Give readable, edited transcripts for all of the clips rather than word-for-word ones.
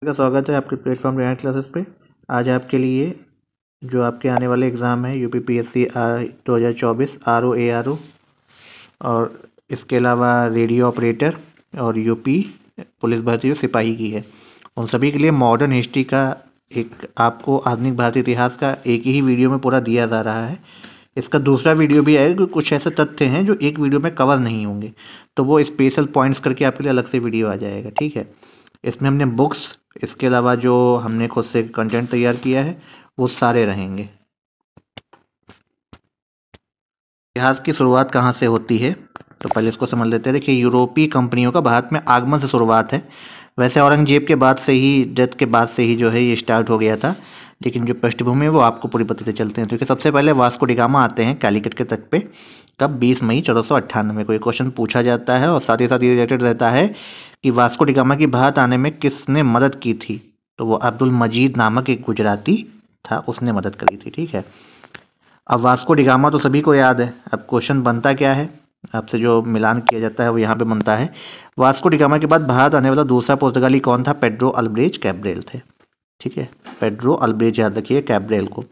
का स्वागत है आपके प्लेटफॉर्म रेहान क्लासेस पे। आज आपके लिए जो आपके आने वाले एग्ज़ाम है यूपीपीएससी 2024 RO और इसके अलावा रेडियो ऑपरेटर और यूपी पुलिस भर्ती और सिपाही की है। उन सभी के लिए मॉडर्न हिस्ट्री का एक आपको आधुनिक भारतीय इतिहास का एक ही वीडियो में पूरा दिया जा रहा है। इसका दूसरा वीडियो भी आएगा क्योंकि कुछ ऐसे तथ्य हैं जो एक वीडियो में कवर नहीं होंगे, तो वो स्पेशल पॉइंट्स करके आपके लिए अलग से वीडियो आ जाएगा। ठीक है, इसमें हमने बुक्स, इसके अलावा जो हमने खुद से कंटेंट तैयार किया है वो सारे रहेंगे। इतिहास की शुरुआत कहाँ से होती है तो पहले इसको समझ लेते हैं। देखिए, यूरोपीय कंपनियों का भारत में आगमन से शुरुआत है। वैसे औरंगजेब के बाद से ही, डेथ के बाद से ही जो है ये स्टार्ट हो गया था, लेकिन जो पृष्ठभूमि है वो आपको पूरी बताते चलते हैं। तो सबसे पहले वास्को डिगामा आते हैं कालीकट के तट पे। कब? 20 मई 1498 को। ये क्वेश्चन पूछा जाता है और साथ ही साथ ये रिलेटेड रहता है कि वास्को डिगामा की भारत आने में किसने मदद की थी। तो वो अब्दुल मजीद नामक एक गुजराती था, उसने मदद करी थी। ठीक है, अब वास्को डिगामा तो सभी को याद है। अब क्वेश्चन बनता क्या है, आपसे जो मिलान किया जाता है वो यहाँ पे बनता है। वास्को डिगामा के बाद भारत आने वाला दूसरा पुर्तगाली कौन था? पेड्रो अल्ब्रेज कैब्रेल थे। ठीक है, पेड्रो अल्ब्रेज याद रखिए कैब्रेल को।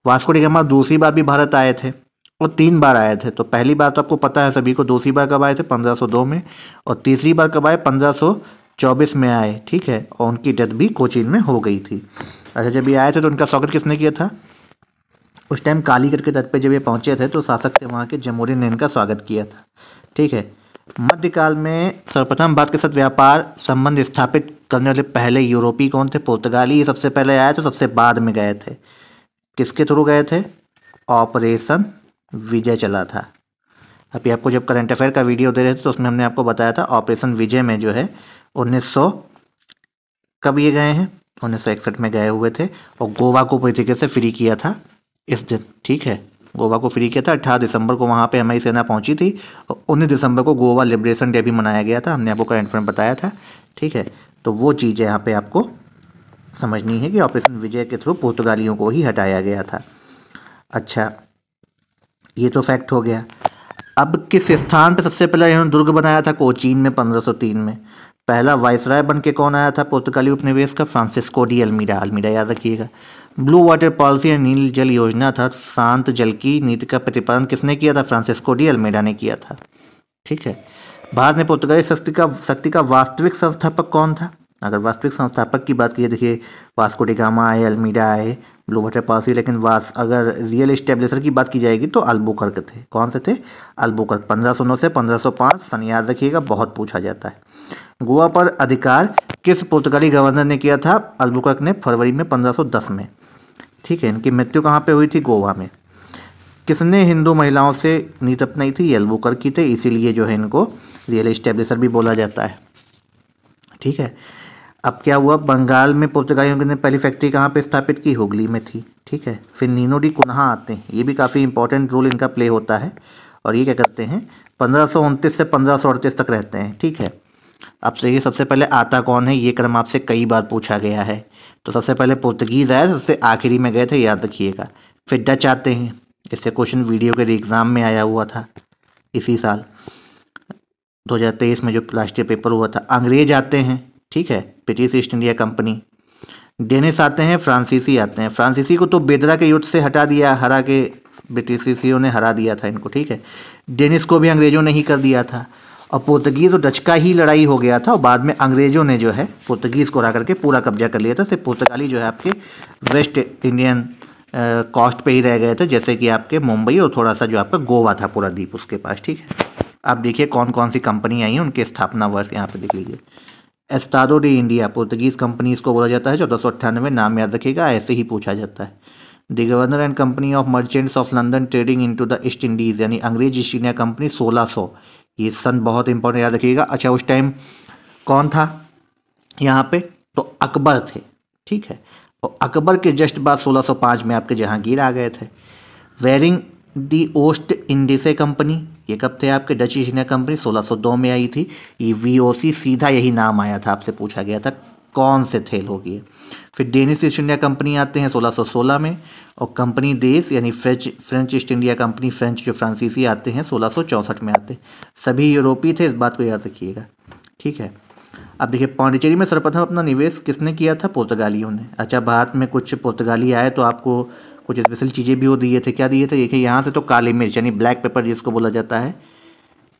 वास्को डिगामा दूसरी बार भी भारत आए थे और 3 बार आए थे। तो पहली बार तो आपको पता है सभी को, दूसरी बार कब आए थे? 1502 में। और तीसरी बार कब आए? 1524 में आए। ठीक है, और उनकी डेथ भी कोचीन में हो गई थी। अच्छा, जब ये आए थे तो उनका स्वागत किसने किया था? उस टाइम कालीकट के तट पे जब ये पहुंचे थे तो शासक थे वहाँ के जमोरिन ने इनका स्वागत किया था। ठीक है, मध्यकाल में सर्वप्रथम भारत के साथ व्यापार संबंध स्थापित करने वाले पहले यूरोपीय कौन थे? पुर्तगाली। ये सबसे पहले आए थे, सबसे बाद में गए थे। किसके थ्रू गए थे? ऑपरेशन विजय चला था। अभी आपको जब करंट अफेयर का वीडियो दे रहे थे तो उसमें हमने आपको बताया था ऑपरेशन विजय में जो है 1900 कब ये गए हैं? 1961 में गए हुए थे और गोवा को पूरी तरीके से फ्री किया था इस दिन। ठीक है, गोवा को फ्री किया था। 18 दिसंबर को वहाँ पे हमारी सेना पहुँची थी और 19 दिसंबर को गोवा लिबरेशन डे भी मनाया गया था। हमने आपको करंट अफेयर बताया था। ठीक है, तो वो चीज़ यहाँ पे आपको समझनी है कि ऑपरेशन विजय के थ्रू पुर्तगालियों को ही हटाया गया था। अच्छा, ये तो फैक्ट हो गया। अब किस स्थान पे सबसे पहले इन्होंने दुर्ग बनाया था? कोचीन में 1503 में। पहला वायसराय बन के कौन आया था पुर्तगाली उपनिवेश का? Francisco de Almeida. अल्मीडा याद रखिएगा। ब्लू वाटर पॉलिसी या नील जल योजना था, शांत जल की नीति का प्रतिपादन किसने किया था? फ्रांसिस्को डी अल्मीडा ने किया था। ठीक है, भारत में पुर्तगाली शक्ति का वास्तविक संस्थापक कौन था? अगर वास्तविक संस्थापक की बात की, देखिए वास्को डिगामा आए, अल्मीडा आए, ब्लू वाटर पॉलिसी, लेकिन अगर रियल एस्टेब्लिशर की बात की जाएगी तो अल्बुकर्क थे। कौन से थे? अल्बुकर्क। 1509 से 1505 सन याद रखिएगा, बहुत पूछा जाता है। गोवा पर अधिकार किस पुर्तगाली गवर्नर ने किया था? अल्बुकर्क ने, फरवरी में 1510 में। ठीक है, इनकी मृत्यु कहाँ पे हुई थी? गोवा में। किसने हिंदू महिलाओं से नीति अपनाई थी? अल्बुकर्क की थे, इसीलिए जो है इनको रियल एस्टेब्लिशर भी बोला जाता है। ठीक है, अब क्या हुआ? बंगाल में पुर्तगालियों ने पहली फैक्ट्री कहाँ पे स्थापित की? हुगली में थी। ठीक है, फिर नीनो डी कुन्हा आते हैं, ये भी काफ़ी इंपॉर्टेंट रोल इनका प्ले होता है। और ये क्या करते हैं? 1529 से 1538 तक रहते हैं। ठीक है, अब से ये सबसे पहले आता कौन है? ये क्रम आपसे कई बार पूछा गया है। तो सबसे पहले पुर्तगीज़ आया, सबसे आखिरी में गए थे, याद रखिएगा। फिर डच आते हैं, इससे क्वेश्चन वीडियो के एग्ज़ाम में आया हुआ था इसी साल 2023 में जो राष्ट्रीय पेपर हुआ था। अंग्रेज आते हैं, ठीक है, British East India Company. Danish आते हैं, फ्रांसीसी आते हैं। फ्रांसीसी को तो बेदरा के युद्ध से हटा दिया, हरा के ब्रिटिशियों ने हरा दिया था इनको। ठीक है, डेनिस को भी अंग्रेजों ने ही कर दिया था। और पुर्तगीज़ और डच का ही लड़ाई हो गया था और बाद में अंग्रेजों ने जो है पुर्तगीज़ को हरा करके पूरा कब्जा कर लिया था। सिर्फ पुर्तगाली जो है आपके वेस्ट इंडियन कोस्ट पे ही रह गए थे, जैसे कि आपके मुंबई और थोड़ा सा जो आपका गोवा था पूरा द्वीप उसके पास। ठीक है, आप देखिए कौन कौन सी कंपनी आई हैं, उनके स्थापना वर्ष यहाँ पे देख लीजिए। एस्टाडो डी इंडिया पुर्तगीज़ कंपनी इसको बोला जाता है, 1498, नाम याद रखिएगा, ऐसे ही पूछा जाता है। The governor and company of merchants of London trading into the east Indies, यानी अंग्रेज ईस्ट इंडिया कंपनी 1600, ये सन बहुत इंपॉर्टेंट याद रखिएगा। अच्छा, उस टाइम कौन था यहाँ पे? तो अकबर थे। ठीक है, और अकबर के जस्ट बाद 1605 में आपके जहांगीर आ गए थे। वेरिंग दी ओस्ट इंडिसे कंपनी, ये कब थे आपके? डच ईस्ट इंडिया कंपनी 1602 में आई थी। ये VOC सीधा यही नाम आया था, आपसे पूछा गया था कौन से थे लोग ये। फिर डेनिश ईस्ट इंडिया कंपनी आते हैं 1616 में, और कंपनी देश यानी French east India company, French जो फ्रांसीसी आते हैं 1664 में आते हैं। सभी यूरोपीय थे, इस बात को याद रखिएगा। ठीक है, अब देखिए पांडिचेरी में सर्वप्रथम अपना निवेश किसने किया था? पुर्तगालियों ने। अच्छा, भारत में कुछ पुर्तगाली आए तो आपको कुछ स्पेशल चीज़ें भी वो दिए थे। क्या दिए थे? देखिए यहाँ से तो काली मिर्च यानी ब्लैक पेपर जिसको बोला जाता है,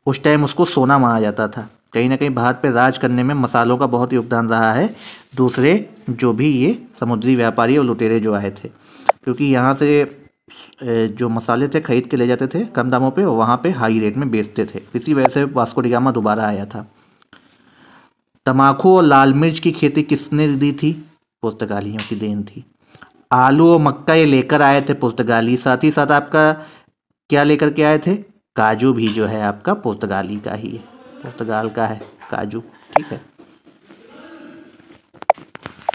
उस टाइम उसको सोना माना जाता था। कहीं ना कहीं भारत पे राज करने में मसालों का बहुत योगदान रहा है, दूसरे जो भी ये समुद्री व्यापारी और लुटेरे जो आए थे, क्योंकि यहाँ से जो मसाले थे खरीद के ले जाते थे कम दामों पे और वहाँ पे हाई रेट में बेचते थे। इसी वजह से वास्को डी गामा दोबारा आया था। तम्बाकू और लाल मिर्च की खेती किसने दी थी? पुर्तगालियों की देन थी। आलू और मक्का ये लेकर आए थे पुर्तगाली, साथ ही साथ आपका क्या लेकर के आए थे? काजू भी जो है आपका पुर्तगाली का ही है, पुर्तगाल का है काजू। ठीक है,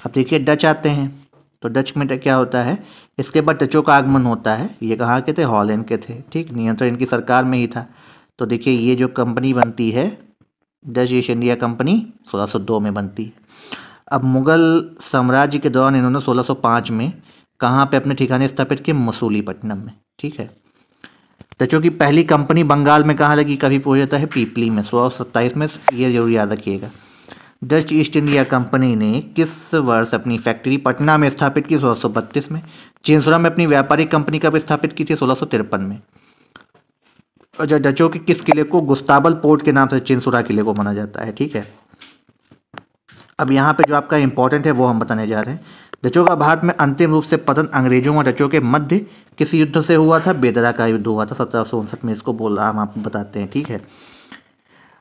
अब देखिए डच आते हैं तो डच में क्या होता है? इसके बाद डचों का आगमन होता है। ये कहाँ के थे? हॉलैंड के थे। ठीक, नियंत्रण इनकी सरकार में ही था। तो देखिए ये जो कंपनी बनती है डच ईस्ट इंडिया कंपनी 1602 में बनती है। अब मुगल साम्राज्य के दौरान इन्होंने 1605 में कहाँ पे अपने ठिकाने स्थापित किए? मसूलीपट्टनम में। ठीक है, डचों की पहली कंपनी बंगाल में कहाँ लगी? कभी पूछा जाता है पीपली में 1627 में, ये जरूर याद रखिएगा। डच ईस्ट इंडिया कंपनी ने किस वर्ष अपनी फैक्ट्री पटना में स्थापित की? 1632 में। चिंसुरा में अपनी व्यापारिक कंपनी कब स्थापित की थी? 1653 में। और डचों के किस किले को गुस्ताबल पोर्ट के नाम से चिंसुरा किले को माना जाता है? ठीक है, अब यहाँ पे जो आपका इंपॉर्टेंट है वो हम बताने जा रहे हैं। डचों का भारत में अंतिम रूप से पतन अंग्रेजों और डचों के मध्य किस युद्ध से हुआ था? बेदरा का युद्ध हुआ था 1759 में। इसको बोला हम आपको बताते हैं। ठीक है,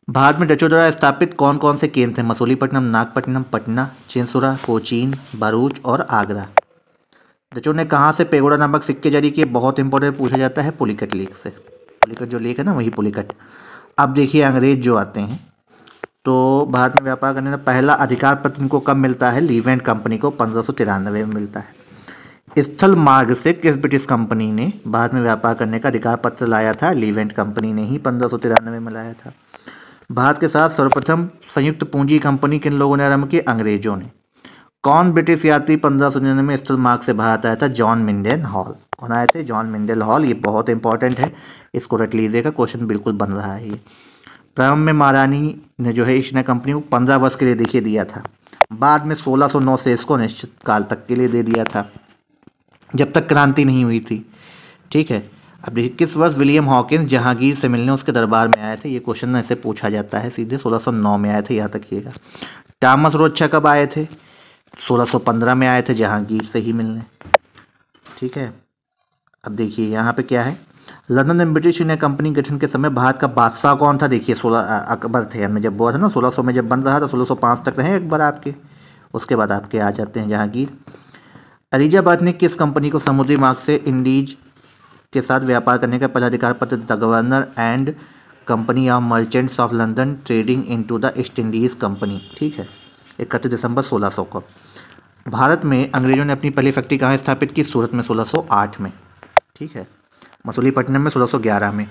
भारत में डचों द्वारा स्थापित कौन कौन से केंद्र थे? मसूलीपट्टनम, नागपट्टनम, पटना, चिंसुरा, कोचीन, भरूच और आगरा। डचों ने कहाँ से पेगोडा नामक सिक्के जारी किए? बहुत इंपॉर्टेंट पूछा जाता है पुलिकट लेक से। पुलिकट जो लेक है ना, वही पुलिकट। अब देखिए अंग्रेज जो आते हैं तो भारत में व्यापार करने का पहला अधिकार पत्र इनको कब मिलता है? लीवेंट कंपनी को 1593 में मिलता है। स्थल मार्ग से किस ब्रिटिश कंपनी ने भारत में व्यापार करने का अधिकार पत्र लाया था? लीवेंट कंपनी ने ही 1593 में लाया था। भारत के साथ सर्वप्रथम संयुक्त पूंजी कंपनी किन लोगों ने आरंभ की? अंग्रेजों ने। कौन ब्रिटिश यात्री 1599 में स्थल मार्ग से भारत आया था? John Mildenhall. कौन आए थे? John Mildenhall. ये बहुत इंपॉर्टेंट है, इसको रट लीजिएगा, क्वेश्चन बिल्कुल बन रहा है ये। प्रारंभ में महारानी ने जो है ईस्ट इंडिया कंपनी को 15 वर्ष के लिए देखिए दिया था। बाद में 1609 से इसको निश्चित काल तक के लिए दे दिया था, जब तक क्रांति नहीं हुई थी। ठीक है, अब देखिए किस वर्ष विलियम हॉकिंस जहांगीर से मिलने उसके दरबार में आए थे? ये क्वेश्चन ऐसे पूछा जाता है सीधे। 1609 में आए थे, याद रखिएगा। थॉमस रोथस्चिल्ड कब आए थे? 1615 में आए थे जहांगीर से ही मिलने। ठीक है, अब देखिए यहाँ पे क्या है? लंदन में ब्रिटिश इंडिया कंपनी गठन के समय भारत का बादशाह कौन था? देखिए 16 अकबर थे। हमें जब बोला था ना 1600 में जब बन रहा था, 1605 तक रहे अकबर आपके, उसके बाद आपके आ जाते हैं जहांगीर। अलीजाबाद ने किस कंपनी को समुद्री मार्ग से इंडीज के साथ व्यापार करने का पहला अधिकार पत्र दिया? Governor and company of merchants of London trading into the east Indies company. ठीक है, 31 दिसंबर 1600 को। भारत में अंग्रेजों ने अपनी पहली फैक्ट्री कहाँ स्थापित की? सूरत में 1608 में। ठीक है, मसूलीपट्टनम में 1611 में।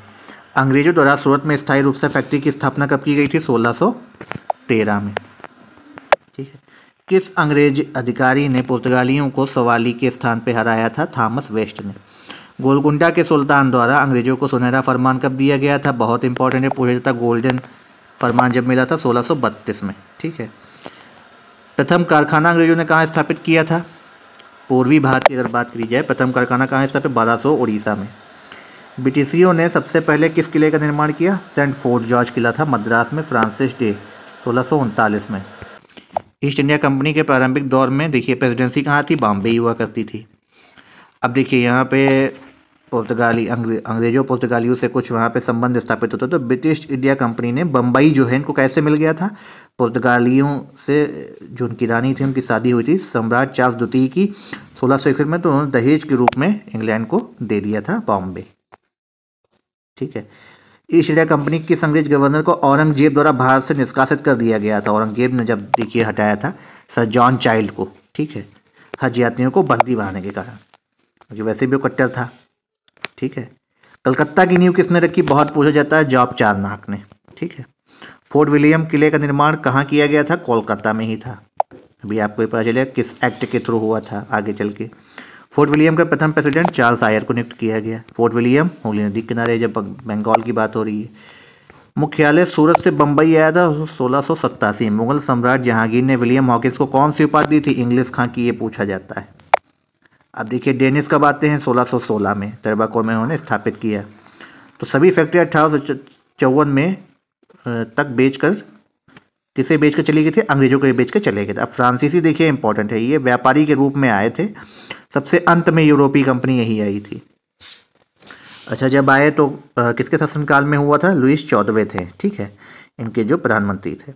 अंग्रेजों द्वारा सूरत में स्थायी रूप से फैक्ट्री की स्थापना कब की गई थी? 1613 में। ठीक है, किस अंग्रेज अधिकारी ने पुर्तगालियों को सवाली के स्थान पर हराया था? थॉमस वेस्ट ने। गोलकुंडा के सुल्तान द्वारा अंग्रेजों को सुनहरा फरमान कब दिया गया था? बहुत इंपॉर्टेंट है, पूछा जाता है। गोल्डन फरमान जब मिला था 1632 में। ठीक है, प्रथम कारखाना अंग्रेजों ने कहाँ स्थापित किया था? पूर्वी भारत की अगर बात करी जाए, प्रथम कारखाना कहाँ स्थापित? बालासोर उड़ीसा में। ब्रिटिशियों ने सबसे पहले किस किले का निर्माण किया? सेंट फोर्ट जॉर्ज किला था मद्रास में, फ्रांसिस डे 1639 में। ईस्ट इंडिया कंपनी के प्रारंभिक दौर में देखिए प्रेसिडेंसी कहाँ थी? बॉम्बे ही हुआ करती थी। अब देखिए यहाँ पे पुर्तगाली अंग्रेजों पुर्तगालियों से कुछ वहाँ पे संबंध स्थापित होते, तो ब्रिटिश इंडिया कंपनी ने बम्बई जो है इनको कैसे मिल गया था? पुर्तगालियों से जो उनकी रानी थी, उनकी शादी हुई थी सम्राट चार्ल्स द्वितीय की 1661 में, तो उन्होंने दहेज के रूप में इंग्लैंड को दे दिया था बॉम्बे। ठीक है, ईस्ट इंडिया कंपनी किस अंग्रेज गवर्नर को औरंगजेब द्वारा भारत से निष्कासित कर दिया गया था? औरंगजेब ने जब देखिए हटाया था सर जॉन चाइल्ड को। ठीक है, हज यात्रियों को बंदी बनाने के कारण, जो वैसे भी वो कट्टर था। ठीक है, कलकत्ता की नींव किसने रखी? बहुत पूछा जाता है, जॉब चारनाक ने। ठीक है, फोर्ट विलियम किले का निर्माण कहाँ किया गया था? कोलकाता में ही था। अभी आपको पता चलेगा किस एक्ट के थ्रू हुआ था आगे चल के। फोर्ट विलियम का प्रथम प्रेसिडेंट चार्ल्स आयर को नियुक्त किया गया। फोर्ट विलियम हुगली नदी किनारे, जब बंगाल की बात हो रही है। मुख्यालय सूरत से बम्बई आया था 1687। मुगल सम्राट जहांगीर ने विलियम हॉकिंस को कौन सी उपाधि दी थी? इंग्लिश खां की, ये पूछा जाता है। अब देखिए डेनिस कब आते हैं? 1616 में टर्बाकोर में उन्होंने स्थापित किया। तो सभी फैक्ट्री 1854 में तक बेचकर, किसे बेचकर चली गई थी? अंग्रेजों को बेचकर चले गए थे। अब फ्रांसीसी देखिए इंपॉर्टेंट है, ये व्यापारी के रूप में आए थे, सबसे अंत में यूरोपीय कंपनी यही आई थी। अच्छा, जब आए तो किसके शासनकाल में हुआ था? लुईस 14वें थे, ठीक है, इनके जो प्रधानमंत्री थे।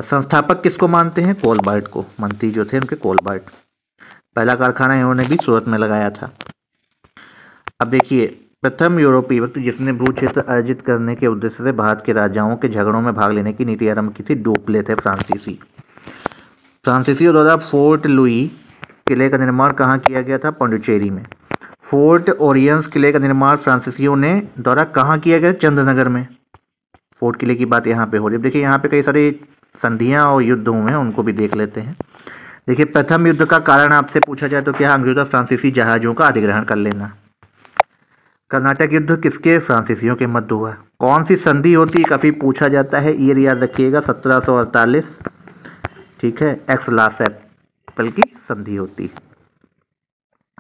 संस्थापक किसको मानते हैं? कोलबर्ट को। मंत्री जो थे उनके कोलबर्ट। पहला कारखाना इन्होंने भी सूरत में लगाया था। अब देखिए प्रथम यूरोपीय व्यक्ति जिसने भू क्षेत्र अर्जित करने के उद्देश्य से भारत के राजाओं के झगड़ों में भाग लेने की नीति आरंभ की थी, डुप्ले थे, फ्रांसीसी। फ्रांसीसियों द्वारा फोर्ट लुई किले का निर्माण कहाँ किया गया था? पौंडीचेरी में। फोर्ट ओरियंस किले का निर्माण फ्रांसीसियों ने द्वारा कहाँ किया गया? चंद्रनगर में। फोर्ट किले की बात यहाँ पे हो रही है। देखिए यहाँ पे कई सारी संधियाँ और युद्ध हुए हैं, उनको भी देख लेते हैं। देखिए प्रथम युद्ध का कारण आपसे पूछा जाए तो क्या? अंग्रेजों फ्रांसीसी जहाजों का अधिग्रहण कर लेना। कर्नाटक युद्ध किसके? फ्रांसीसियों के मध्य हुआ। कौन सी संधि होती है? काफ़ी पूछा जाता है, ईयर याद रखिएगा, 1748, ठीक है, एक्स लासेप की संधि होती।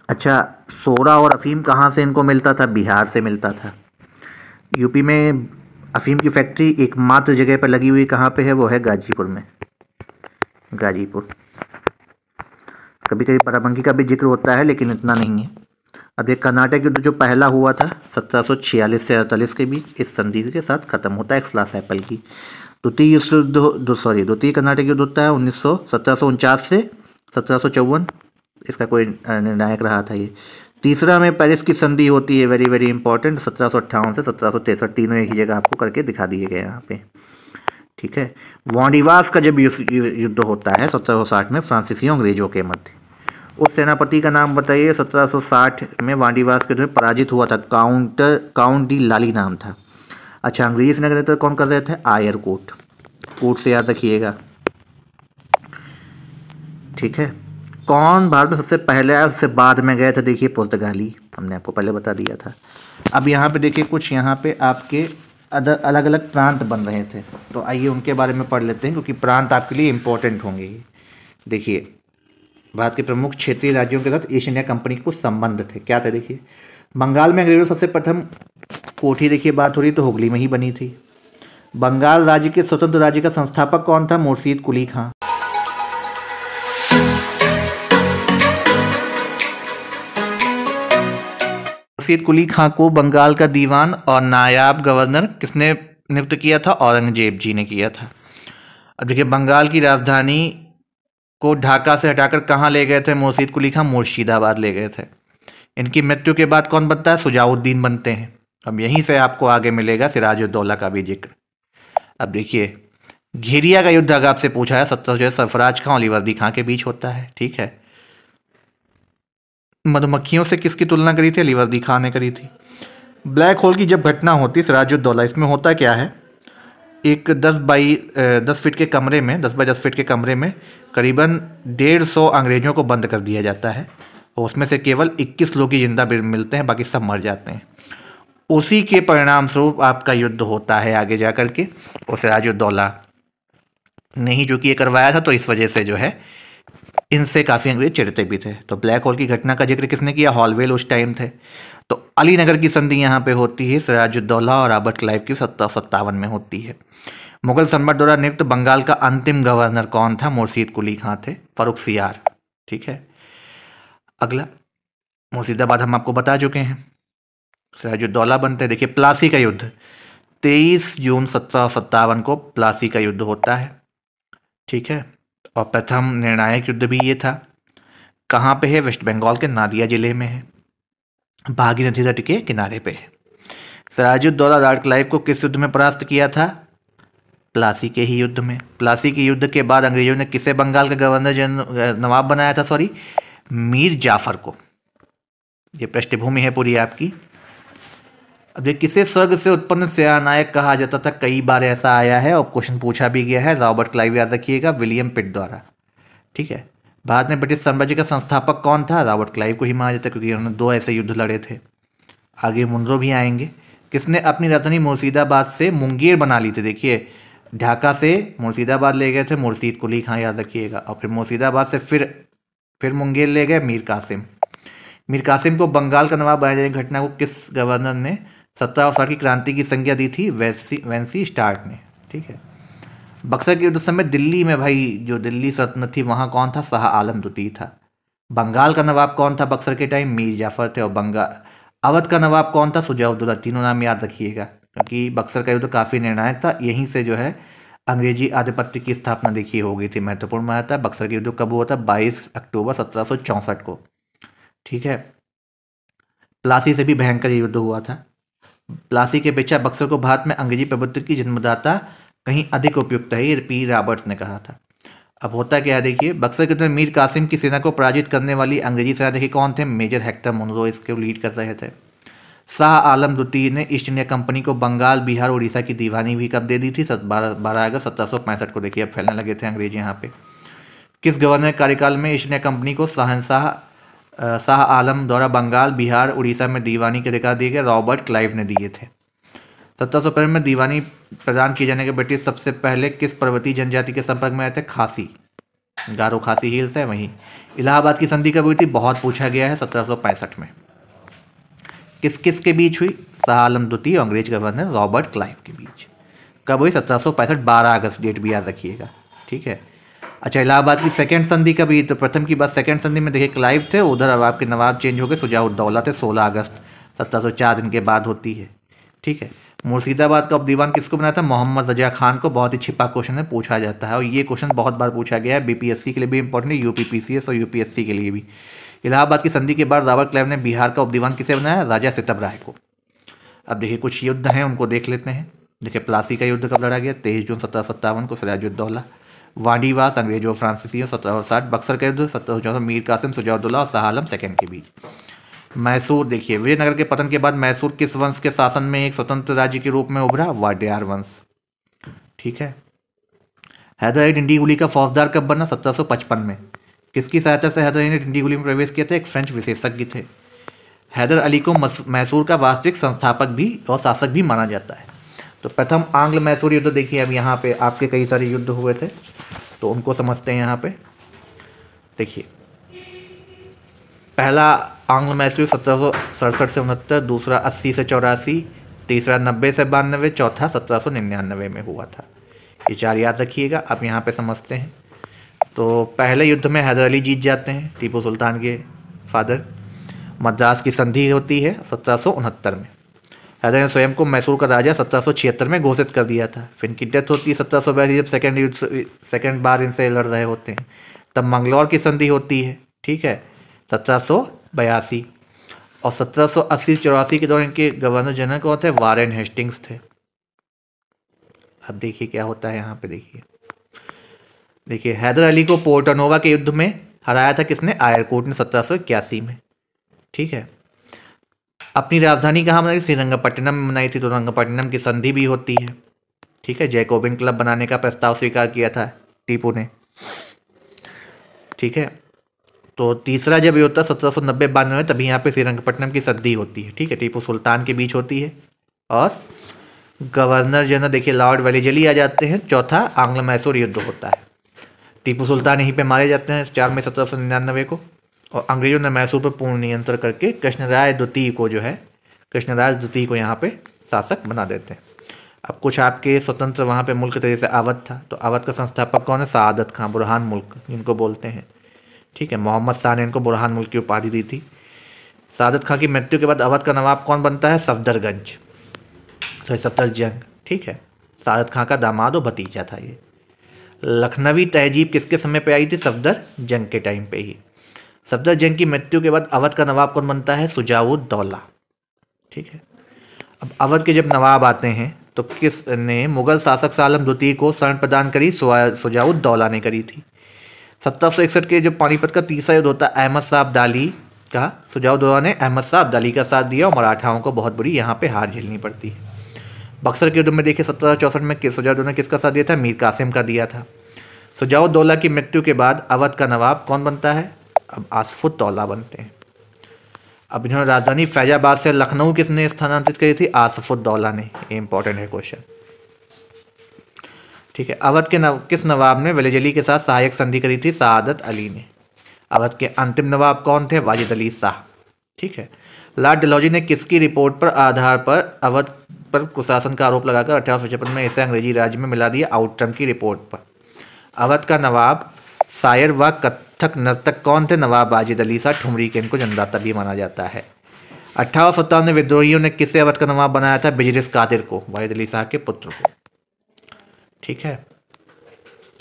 अच्छा, सोडा और अफीम कहाँ से इनको मिलता था? बिहार से मिलता था। यूपी में अफीम की फैक्ट्री एकमात्र जगह पर लगी हुई कहाँ पे है? वो है गाजीपुर में, गाजीपुर। कभी कभी बाराबंकी का भी जिक्र होता है लेकिन इतना नहीं है। अब ये कर्नाटक युद्ध जो पहला हुआ था 1746 से 48 के बीच, इस संधि के साथ खत्म होता है एक्सलास एप्पल की। द्वितीय कर्नाटक युद्ध होता है 1749 से 1754, इसका कोई निर्णायक रहा था ये। तीसरा में पेरिस की संधि होती है, वेरी वेरी इंपॉर्टेंट, 1758 से 1763, तीनों एक ही जगह आपको करके दिखा दिए गए यहाँ पे, ठीक है। वांडीवास का जब युद्ध होता है 1760 में फ्रांसीसियों अंग्रेजों के मध्य, उस सेनापति का नाम बताइए। 1760 में वांडीवास के युद्ध में पराजित हुआ था, काउंट डी लाली नाम था। अच्छा, अंग्रेजी सेना के नेतृत्व कौन कर रहे थे? आयर कोट, कोट से याद रखिएगा, ठीक है। कौन भारत में सबसे पहले आया, उससे बाद में गए थे? देखिए पुर्तगाली, हमने आपको पहले बता दिया था। अब यहाँ पे देखिए कुछ यहाँ पे आपके अलग अलग प्रांत बन रहे थे, तो आइए उनके बारे में पढ़ लेते हैं क्योंकि प्रांत आपके लिए इंपॉर्टेंट होंगे। देखिए भारत के प्रमुख क्षेत्रीय राज्यों के साथ ईस्ट इंडिया कंपनी के कुछ संबंध थे, क्या थे? देखिए बंगाल में अंग्रेजों सबसे प्रथम कोठी, देखिए बात हो रही तो हुगली में ही बनी थी। बंगाल राज्य के स्वतंत्र राज्य का संस्थापक कौन था? मुर्शीद कुली खां। मुर्शीद कुली खां को बंगाल का दीवान और नायाब गवर्नर किसने नियुक्त किया था? औरंगजेब जी ने किया था। अब देखिए बंगाल की राजधानी को ढाका से हटाकर कहाँ ले गए थे मुर्शीद कुली खां? मुर्शिदाबाद ले गए थे। इनकी मृत्यु के बाद कौन बनता है? सुजाउद्दीन बनते हैं। अब यहीं से आपको आगे मिलेगा सिराजुद्दौला का भी जिक्र। अब देखिए घेरिया का युद्ध अगर आपसे पूछा है, जो है सरफराज खां और अलीवर्दी खां के बीच होता है, ठीक है। मधुमक्खियों से किसकी तुलना करी थी? अलीवर्दी खां ने करी थी। ब्लैक होल की जब घटना होती है सिराजुद्दौला, इसमें होता क्या है? एक 10 बाई 10 फीट के कमरे में, 10 बाई 10 फीट के कमरे में करीबन 150 अंग्रेजों को बंद कर दिया जाता है और उसमें से केवल 21 लोग ही जिंदा मिलते हैं, बाकी सब मर जाते हैं। उसी के परिणाम स्वरूप आपका युद्ध होता है आगे जा कर के, और सिराजुद्दौला ने ही जो कि ये करवाया था, तो इस वजह से जो है इनसे काफ़ी अंग्रेज चिढ़ते भी थे। तो ब्लैक होल की घटना का जिक्र किसने किया? हॉलवेल उस टाइम थे। तो अलीनगर की संधि यहाँ पे होती है सिराजुद्दौला और रॉबर्ट क्लाइव की 1757 में होती है। मुगल सम्राट द्वारा नियुक्त बंगाल का अंतिम गवर्नर कौन था? मुर्शीद कुली खां थे, फर्रुखसियार, ठीक है। अगला मुर्शिदाबाद हम आपको बता चुके हैं, सिराजुद्दौला बनते हैं। देखिए प्लासी का युद्ध 23 जून 1757 को प्लासी का युद्ध होता है, ठीक है। और प्रथम निर्णायक युद्ध भी ये था। कहाँ पे है? वेस्ट बंगाल के नादिया जिले में है, भागीरथी तट के किनारे पे है। सिराजुद्दौला रॉबर्ट क्लाइव को किस युद्ध में परास्त किया था? प्लासी के ही युद्ध में। प्लासी के युद्ध के बाद अंग्रेजों ने किसे बंगाल का गवर्नर नवाब बनाया था? सॉरी, मीर जाफर को। ये पृष्ठभूमि है पूरी आपकी। अब ये किसे स्वर्ग से उत्पन्न सेनानायक कहा जाता था? कई बार ऐसा आया है और क्वेश्चन पूछा भी गया है। रॉबर्ट क्लाइव याद रखिएगा, विलियम पिट द्वारा, ठीक है। भारत में ब्रिटिश साम्राज्य का संस्थापक कौन था? रॉबर्ट क्लाइव को ही माना जाता है क्योंकि उन्होंने 2 ऐसे युद्ध लड़े थे। आगे मुनरो भी आएंगे, किसने अपनी राजधानी मुर्शिदाबाद से मुंगेर बना ली थी? देखिए, ढाका से मुर्शिदाबाद ले गए थे मुर्शीद कुली खां, याद रखिएगा, और फिर मुर्शिदाबाद से फिर मुंगेर ले गए मीर कासिम। मीर कासिम को बंगाल का नवाब बनाए जाने की घटना को किस गवर्नर ने 1760 की क्रांति की संज्ञा दी थी? वेंसी स्टार्क ने। ठीक है। बक्सर के युद्ध समय दिल्ली में भाई जो दिल्ली सल्तनत थी वहाँ कौन था? शाह आलम द्वितीय था। बंगाल का नवाब कौन था बक्सर के टाइम? मीर जाफर थे। और अवध का नवाब कौन था? सुजाउद्दौला। तीनों नाम याद रखिएगा क्योंकि बक्सर का युद्ध काफ़ी निर्णायक था, यहीं से जो है अंग्रेजी आधिपत्य की स्थापना देखिए हो गई थी, महत्वपूर्ण माना था। बक्सर का युद्ध कब हुआ था? 22 अक्टूबर 1764 को। ठीक है। प्लासी से भी भयंकर युद्ध हुआ था। प्लासी के अपेक्षा बक्सर को भारत में अंग्रेजी प्रभुत्व की जन्मदाता कहीं अधिक उपयुक्त है, ये पी रॉबर्ट्स ने कहा था। अब होता क्या है देखिए, बक्सर के युद्ध में मीर कासिम की सेना को पराजित करने वाली अंग्रेजी सेना देखिए कौन थे? मेजर हेक्टर मुनरो इसके लीड कर रहे थे। शाह आलम द्वितीय ने ईस्ट इंडिया कंपनी को बंगाल, बिहार, उड़ीसा की दीवानी भी कब दे दी थी? 12 अगस्त 1765 को। देखिए अब फैलने लगे थे अंग्रेज यहाँ पे। किस गवर्नर कार्यकाल में ईस्ट इंडिया कंपनी को शाह आलम द्वारा बंगाल, बिहार, उड़ीसा में दीवानी के अधिकार दिए गए? रॉबर्ट क्लाइव ने दिए थे। 1755 में दीवानी प्रदान किए जाने के ब्रिटिश सबसे पहले किस पर्वतीय जनजाति के संपर्क में आए थे? खासी, गारो खासी हिल्स है वहीं। इलाहाबाद की संधि कब हुई थी? बहुत पूछा गया है, 1765 में। किस किस के बीच हुई? शाह आलम द्वितीय और अंग्रेज गवर्नर रॉबर्ट क्लाइव के बीच। कब हुई? 1765, 12 अगस्त, डेट भी याद रखिएगा। ठीक है। अच्छा, इलाहाबाद की सेकंड संधि कब हुई? तो प्रथम की बात सेकंड संधि में देखिए क्लाइव थे, उधर अब आपके नवाब चेंज हो गए, सुजाउद्दौला थे। 16 अगस्त 1704 दिन के बाद होती है। ठीक है। मुर्शिदाबाद का उपदीवान किसको बनाया था? मोहम्मद रजा खान को। बहुत ही छिपा क्वेश्चन है, पूछा जाता है और ये क्वेश्चन बहुत बार पूछा गया है, बीपीएससी के लिए भी इंपॉर्टेंट है, यूपीपीसीएस और यूपीएससी के लिए भी। इलाहाबाद की संधि के बाद रॉबर्ट क्लाइव ने बिहार का उपदीवान किसे बनाया? राजा सितब राय को। अब देखिए कुछ युद्ध हैं उनको देख लेते हैं। देखिए प्लासी का युद्ध कब लड़ा गया? 23 जून 1757 को, सिराजुद्दौला। वाडीवास अंग्रेजों और फ्रांसीसियों 1760। बक्सर का युद्ध 1714 मीर कासिम, सुजाउद्दौला और शाह आलम सेकंड के बीच। मैसूर देखिए, विजयनगर के पतन के बाद मैसूर किस वंश के शासन में एक स्वतंत्र राज्य के रूप में उभरा? वाडियार वंश। ठीक है। हैदर अली डिंडीगुली का फौजदार कब बना? 1755 में। किसकी सहायता से हैदर अली ने डिंडीगुली में प्रवेश किया था? एक फ्रेंच विशेषज्ञ थे। हैदर अली को मैसूर का वास्तविक संस्थापक भी और शासक भी माना जाता है। तो प्रथम आंग्ल मैसूर युद्ध देखिए, अब यहाँ पे आपके कई सारे युद्ध हुए थे तो उनको समझते हैं। यहाँ पे देखिए, पहला आंग्ल मैसूर 1767 से 69, दूसरा 80 से 84, तीसरा 90 से 92, चौथा 1799 में हुआ था। ये 4 याद रखिएगा। अब यहाँ पे समझते हैं। तो पहले युद्ध में हैदर अली जीत जाते हैं, टीपू सुल्तान के फादर। मद्रास की संधि होती है 1769 में। हैदर ने स्वयं को मैसूर का राजा 1776 में घोषित कर दिया था। फिर इनकी डेथ होती है 1782, जब सेकेंड बार इनसे लड़ रहे होते हैं। तब मंगलौर की संधि होती है। ठीक है, 1782। और 1780-84 के दौरान इनके गवर्नर जनरल कौन थे? वारेन हेस्टिंग्स थे। अब देखिए क्या होता है यहाँ पे। देखिए हैदर अली को पोर्टनोवा के युद्ध में हराया था किसने? आयरकोट ने 1781 में। ठीक है। अपनी राजधानी कहाँ बनाई? श्रीरंगपट्टनम में बनाई थी। तो रंगपट्टनम की संधि भी होती है। ठीक है। जैकोबिन क्लब बनाने का प्रस्ताव स्वीकार किया था टीपू ने। ठीक है। तो तीसरा जब ये होता है 1790-92 में, तभी यहाँ पे श्रीरंगपट्टनम की संधि होती है। ठीक है। टीपू सुल्तान के बीच होती है और गवर्नर जनरल देखिए लॉर्ड वेलिजली आ जाते हैं। चौथा आंग्ल मैसूर युद्ध होता है। टीपू सुल्तान यहीं पे मारे जाते हैं 4 मई 1799 को। और अंग्रेजों ने मैसूर पर पूर्ण नियंत्रण करके कृष्णराय द्वितीय को यहाँ पे शासक बना देते हैं। अब कुछ आपके स्वतंत्र वहाँ पे मुल्क थे, जैसे अवध था। तो अवध का संस्थापक कौन है? सआदत खां, बुरहान मुल्क जिनको बोलते हैं। ठीक है। मोहम्मद शाह ने इनको बुरहान मुल्क की उपाधि दी थी। सआदत खां की मृत्यु के बाद अवध का नवाब कौन बनता है? सफदरजंग। ठीक है। सआदत खां का दामाद और भतीजा था ये। लखनवी तहजीब किसके समय पे आई थी? सफदरजंग के टाइम पे ही। सफदरजंग की मृत्यु के बाद अवध का नवाब कौन बनता है? सुजाउद्दौला। ठीक है। अब अवध के जब नवाब आते हैं तो किसने मुगल शासक शाह आलम द्वितीय को शरण प्रदान करी? सुजाउद्दौला ने करी थी। 1761 के जो पानीपत का तीसरा युद्ध होता है अहमद शाह अब्दाली का, सुजाउद्दौला ने अहमद शाह अब्दाली का साथ दिया और मराठाओं को बहुत बुरी यहाँ पे हार झेलनी पड़ती है। बक्सर के युद्ध में देखिए 1764 में सुजाउद्दौला ने किसका साथ दिया था? मीर कासिम का दिया था। सुजाउद्दौला की मृत्यु के बाद अवध का नवाब कौन बनता है? अब आसफुद्दौला बनते हैं। अब इन्होंने राजधानी फैजाबाद से लखनऊ किसने स्थानांतरित करी थी? आसफुद्दौला ने। ये इंपॉर्टेंट है क्वेश्चन। ठीक है। अवध के किस नवाब ने वेलिजली के साथ सहायक संधि करी थी? सआदत अली ने। अवध के अंतिम नवाब कौन थे? वाजिद अली शाह। ठीक है। लॉर्ड डलहौजी ने किसकी रिपोर्ट पर आधार पर अवध पर कुशासन का आरोप लगाकर 1855 में इसे अंग्रेजी राज्य में मिला दिया? आउटरम की रिपोर्ट पर। अवध का नवाब शायर व कथक नर्तक कौन थे? नवाब वाजिद अली शाह ठुमरी के इनको जन्मदाता भी माना जाता है। 1857 में विद्रोहियों ने किसे अवध का नवाब बनाया था? बिजरिस कादिर को, वाजिद अली शाह के पुत्र को। ठीक है।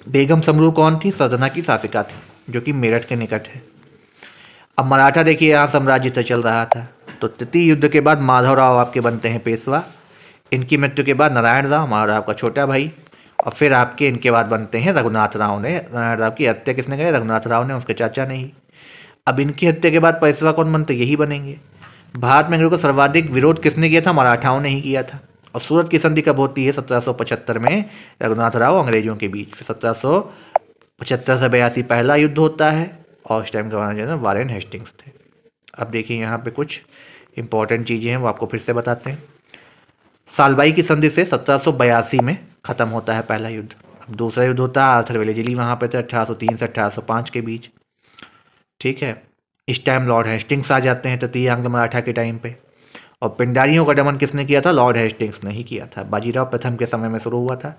बेगम समरू कौन थी? सदना की शासिका थी, जो कि मेरठ के निकट है। अब मराठा देखिए यहाँ साम्राज्य तो चल रहा था, तो तृतीय युद्ध के बाद माधवराव आपके बनते हैं पेशवा। इनकी मृत्यु के बाद नारायण राव, माधवराव का छोटा भाई, और फिर आपके इनके बाद बनते हैं रघुनाथ राव ने। नारायण राव की हत्या किसने करी? रघुनाथ राव ने, उसके चाचा ने ही। अब इनकी हत्या के बाद पेशवा कौन बनते? यही बनेंगे। भारत में अंग्रेजों का सर्वाधिक विरोध किसने किया था? मराठाओं ने ही किया था। और सूरत की संधि कब होती है? 1775 में रघुनाथ राव अंग्रेजों के बीच। फिर 1775 से 82 पहला युद्ध होता है, और उस टाइम का जो है वारेन हेस्टिंग्स थे। अब देखिए यहाँ पे कुछ इंपॉर्टेंट चीज़ें हैं, वो आपको फिर से बताते हैं। सालबाई की संधि से 1782 में ख़त्म होता है पहला युद्ध। अब दूसरा युद्ध होता है आर्थर वेलेजली, वहाँ पे थे 1803 से 1805 के बीच। ठीक है। इस टाइम लॉर्ड हेस्टिंग्स आ जाते हैं तृतीय आंग्ल मराठा के टाइम पे। और पिंडारियों का दमन किसने किया था? लॉर्ड हेस्टिंग्स ने ही किया था। बाजीराव प्रथम के समय में शुरू हुआ था।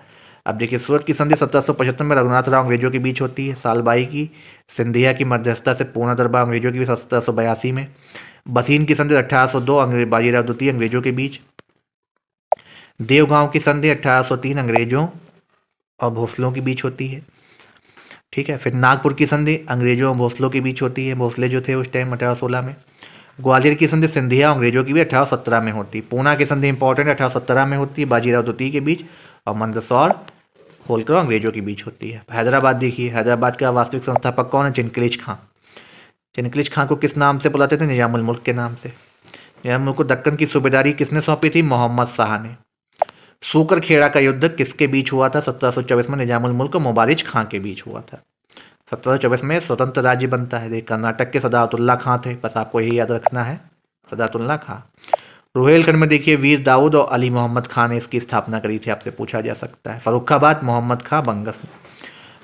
अब देखिए सूरत की संधि 1775 में रघुनाथ राव अंग्रेजों के बीच होती है। सालबाई की सिंधिया की मध्यस्थता से पूना दरबार अंग्रेजों के बीच 1782 में। बसीन की संधि 1802 बाजीराव द्वितीय अंग्रेजों के बीच। देवगांव की संधि 1803 अंग्रेजों और भोसलों के बीच होती है। ठीक है। फिर नागपुर की संधि अंग्रेजों और भोसलों के बीच होती है। भोसले जो थे उस टाइम 1816 में। ग्वालियर की संधि सिंधिया अंग्रेजों की भी 1817 में होती है। पूना की संधि इंपॉर्टेंट 1817 में होती है बाजीराव द्वितीय के बीच, और मंदसौर होलकर अंग्रेजों के बीच होती है। हैदराबाद देखिए, हैदराबाद का वास्तविक संस्थापक कौन है? चिनकलिज खां। चिनकलिज खां को किस नाम से बुलाते थे? निजामुल मुल्क के नाम से। निजामुल मुल्क को दक्कन की सूबेदारी किसने सौंपी थी? मोहम्मद शाह ने। सूकर खेड़ा का युद्ध किसके बीच हुआ था? 1724 में निजामुल मुल्क और मुबारिज खां के बीच हुआ था। 1724 में स्वतंत्र राज्य बनता है। कर्नाटक के सदातुल्ला खां थे, बस आपको यही याद रखना है, सदातुल्ला खां। रोहेलखंड में देखिए वीर दाऊद और अली मोहम्मद खां ने इसकी स्थापना करी थी, आपसे पूछा जा सकता है। फर्रुखाबाद मोहम्मद खां बंगस ने।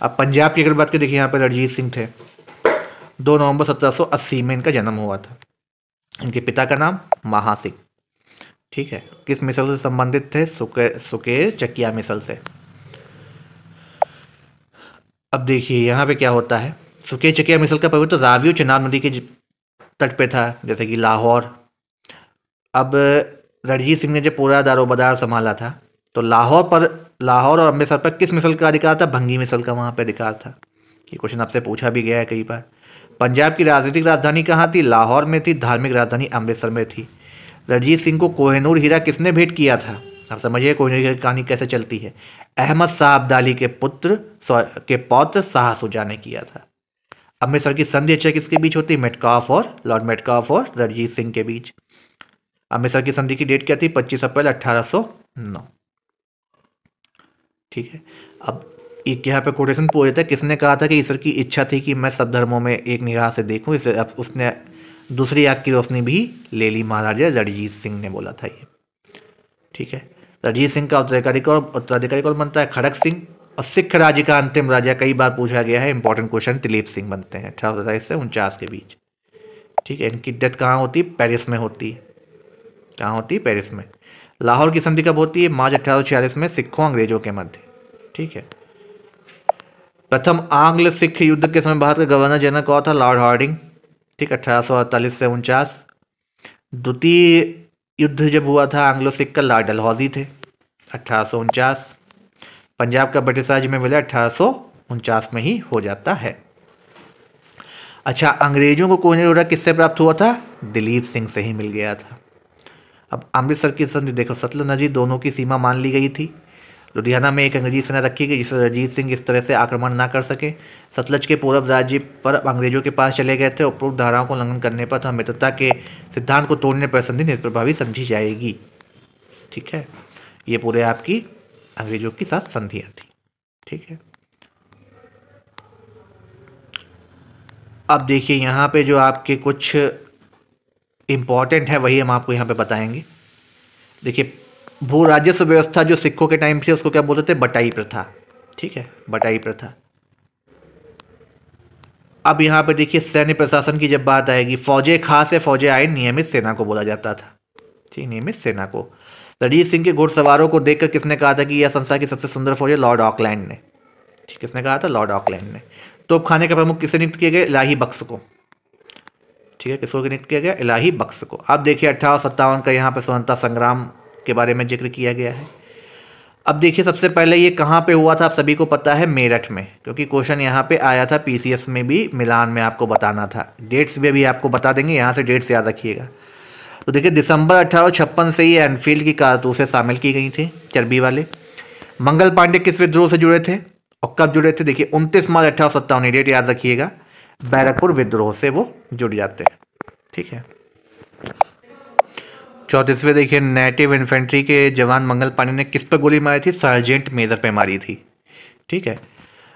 अब पंजाब की अगर बात करें, देखिए यहाँ पर रणजीत सिंह थे। 2 नवंबर 1780 में इनका जन्म हुआ था। इनके पिता का नाम महा सिंह। ठीक है। किस मिसल से संबंधित थे? सुकेर चकिया मिसल से। अब देखिए यहाँ पे क्या होता है। सुकेर चकिया मिसल का पवित्र रावी चिनाब नदी के तट पे था, जैसे कि लाहौर। अब रणजीत सिंह ने जब पूरा दारोमदार संभाला था, तो लाहौर और अमृतसर पर किस मिसल का अधिकार था? भंगी मिसल का वहाँ पे अधिकार था। ये क्वेश्चन आपसे पूछा भी गया है कई बार। पंजाब की राजनीतिक राजधानी कहाँ थी? लाहौर में थी। धार्मिक राजधानी अमृतसर में थी। रणजीत सिंह को कोहिनूर हीरा किसने भेंट किया था? आप समझिए कोहिनूर हीरा की कहानी कैसे चलती है। अहमद शाह अब्दाली के पौत्र शाह शुजा ने किया था। अमृतसर की संधि अच्छा किसके बीच होती है? मेटकाफ और लॉर्ड मेटकाफ और रणजीत सिंह के बीच। अमृतसर की संधि की डेट क्या थी? 25 अप्रैल 1809। ठीक है। अब एक यहाँ पे कोटेशन पूछ जाता है, किसने कहा था कि ईश्वर की इच्छा थी कि मैं सब धर्मों में एक निगाह से देखूं? इसे अब उसने दूसरी आँख की रोशनी भी ले ली, महाराजा रणजीत सिंह ने बोला था ये। ठीक है। रणजीत सिंह का उत्तराधिकारी कौन बनता है? खड़क सिंह। और सिख राज्य का अंतिम राजा कई बार पूछा गया है, इंपॉर्टेंट क्वेश्चन, दिलीप सिंह बनते हैं 1827 से 49 के बीच। ठीक है। इनकी डेथ कहाँ होती है? पेरिस में होती है। कहाँ होती है? पेरिस में। लाहौर की संधि कब होती है? मार्च 1846 में सिखों अंग्रेजों के मध्य। ठीक है। प्रथम आंग्ल सिख युद्ध के समय भारत का गवर्नर जनरल कौन था? Lord Hardinge. ठीक, 1848 से 49। द्वितीय युद्ध जब हुआ था आंग्लो सिख का, लॉर्ड डलहौजी थे 1849। पंजाब का ब्रिटिश राज्य में मिला 1849 में ही हो जाता है। अच्छा, अंग्रेजों को कोहिनूर हीरा किससे प्राप्त हुआ था? दिलीप सिंह से ही मिल गया था। अब अमृतसर की संधि देखो, सतलुज नदी दोनों की सीमा मान ली गई थी। लुधियाना में एक अंग्रेजी सेना रखी गई जिससे रणजीत सिंह इस तरह से आक्रमण ना कर सके। सतलज के पूर्व राज्य पर अंग्रेजों के पास चले गए थे। उपरोक्त धाराओं को उल्लंघन करने पर तथा मित्रता के सिद्धांत को तोड़ने पर संधि निष्प्रभावी समझी जाएगी। ठीक है, ये पूरे आपकी अंग्रेजों के साथ संधियां थी। ठीक है, अब देखिए यहाँ पे जो आपके कुछ इम्पॉर्टेंट है वही हम आपको यहाँ पे बताएंगे। देखिए, भू राजस्व व्यवस्था जो सिखों के टाइम से उसको क्या बोलते थे, बटाई प्रथा। ठीक है, बटाई प्रथा। अब यहाँ पे देखिए सैन्य प्रशासन की जब बात आएगी, फौजें खास या फौजें आए नियमित सेना को बोला जाता था। ठीक, नियमित सेना को। रणजीत सिंह के घुड़सवारों को देखकर किसने कहा था कि यह संसार की सबसे सुंदर फौज है, लॉर्ड ऑकलैंड ने। ठीक, किसने कहा था, लॉर्ड ऑकलैंड ने। तोपखाने का प्रमुख किसे नियुक्त किया गया, इलाही बख्श को। ठीक है, किसको नियुक्त किया गया, इलाही बख्श को। अब देखिए 1857 का यहाँ पे स्वतंत्रता संग्राम के बारे में जिक्र किया गया है। अब देखिए सबसे पहले ये कहाँ पे हुआ था, आप सभी को पता है, मेरठ में, क्योंकि क्वेश्चन यहाँ पे आया था पीसीएस में भी, मिलान में आपको बताना था। डेट्स भी अभी आपको बता देंगे, यहाँ से डेट्स याद रखिएगा। तो देखिए दिसंबर 1856 से ही एनफील्ड की कारतूसें शामिल की गई थी, चर्बी वाले। मंगल पांडे किस विद्रोह से जुड़े थे और कब जुड़े थे, देखिए 29 मार्च 1857, डेट याद रखिएगा, बैरकपुर विद्रोह से वो जुड़ जाते हैं। ठीक है। 34वें देखिए, नेटिव इन्फेंट्री के जवान मंगल पांडे ने किस पर गोली मारी थी, सार्जेंट मेजर पे मारी थी। ठीक है।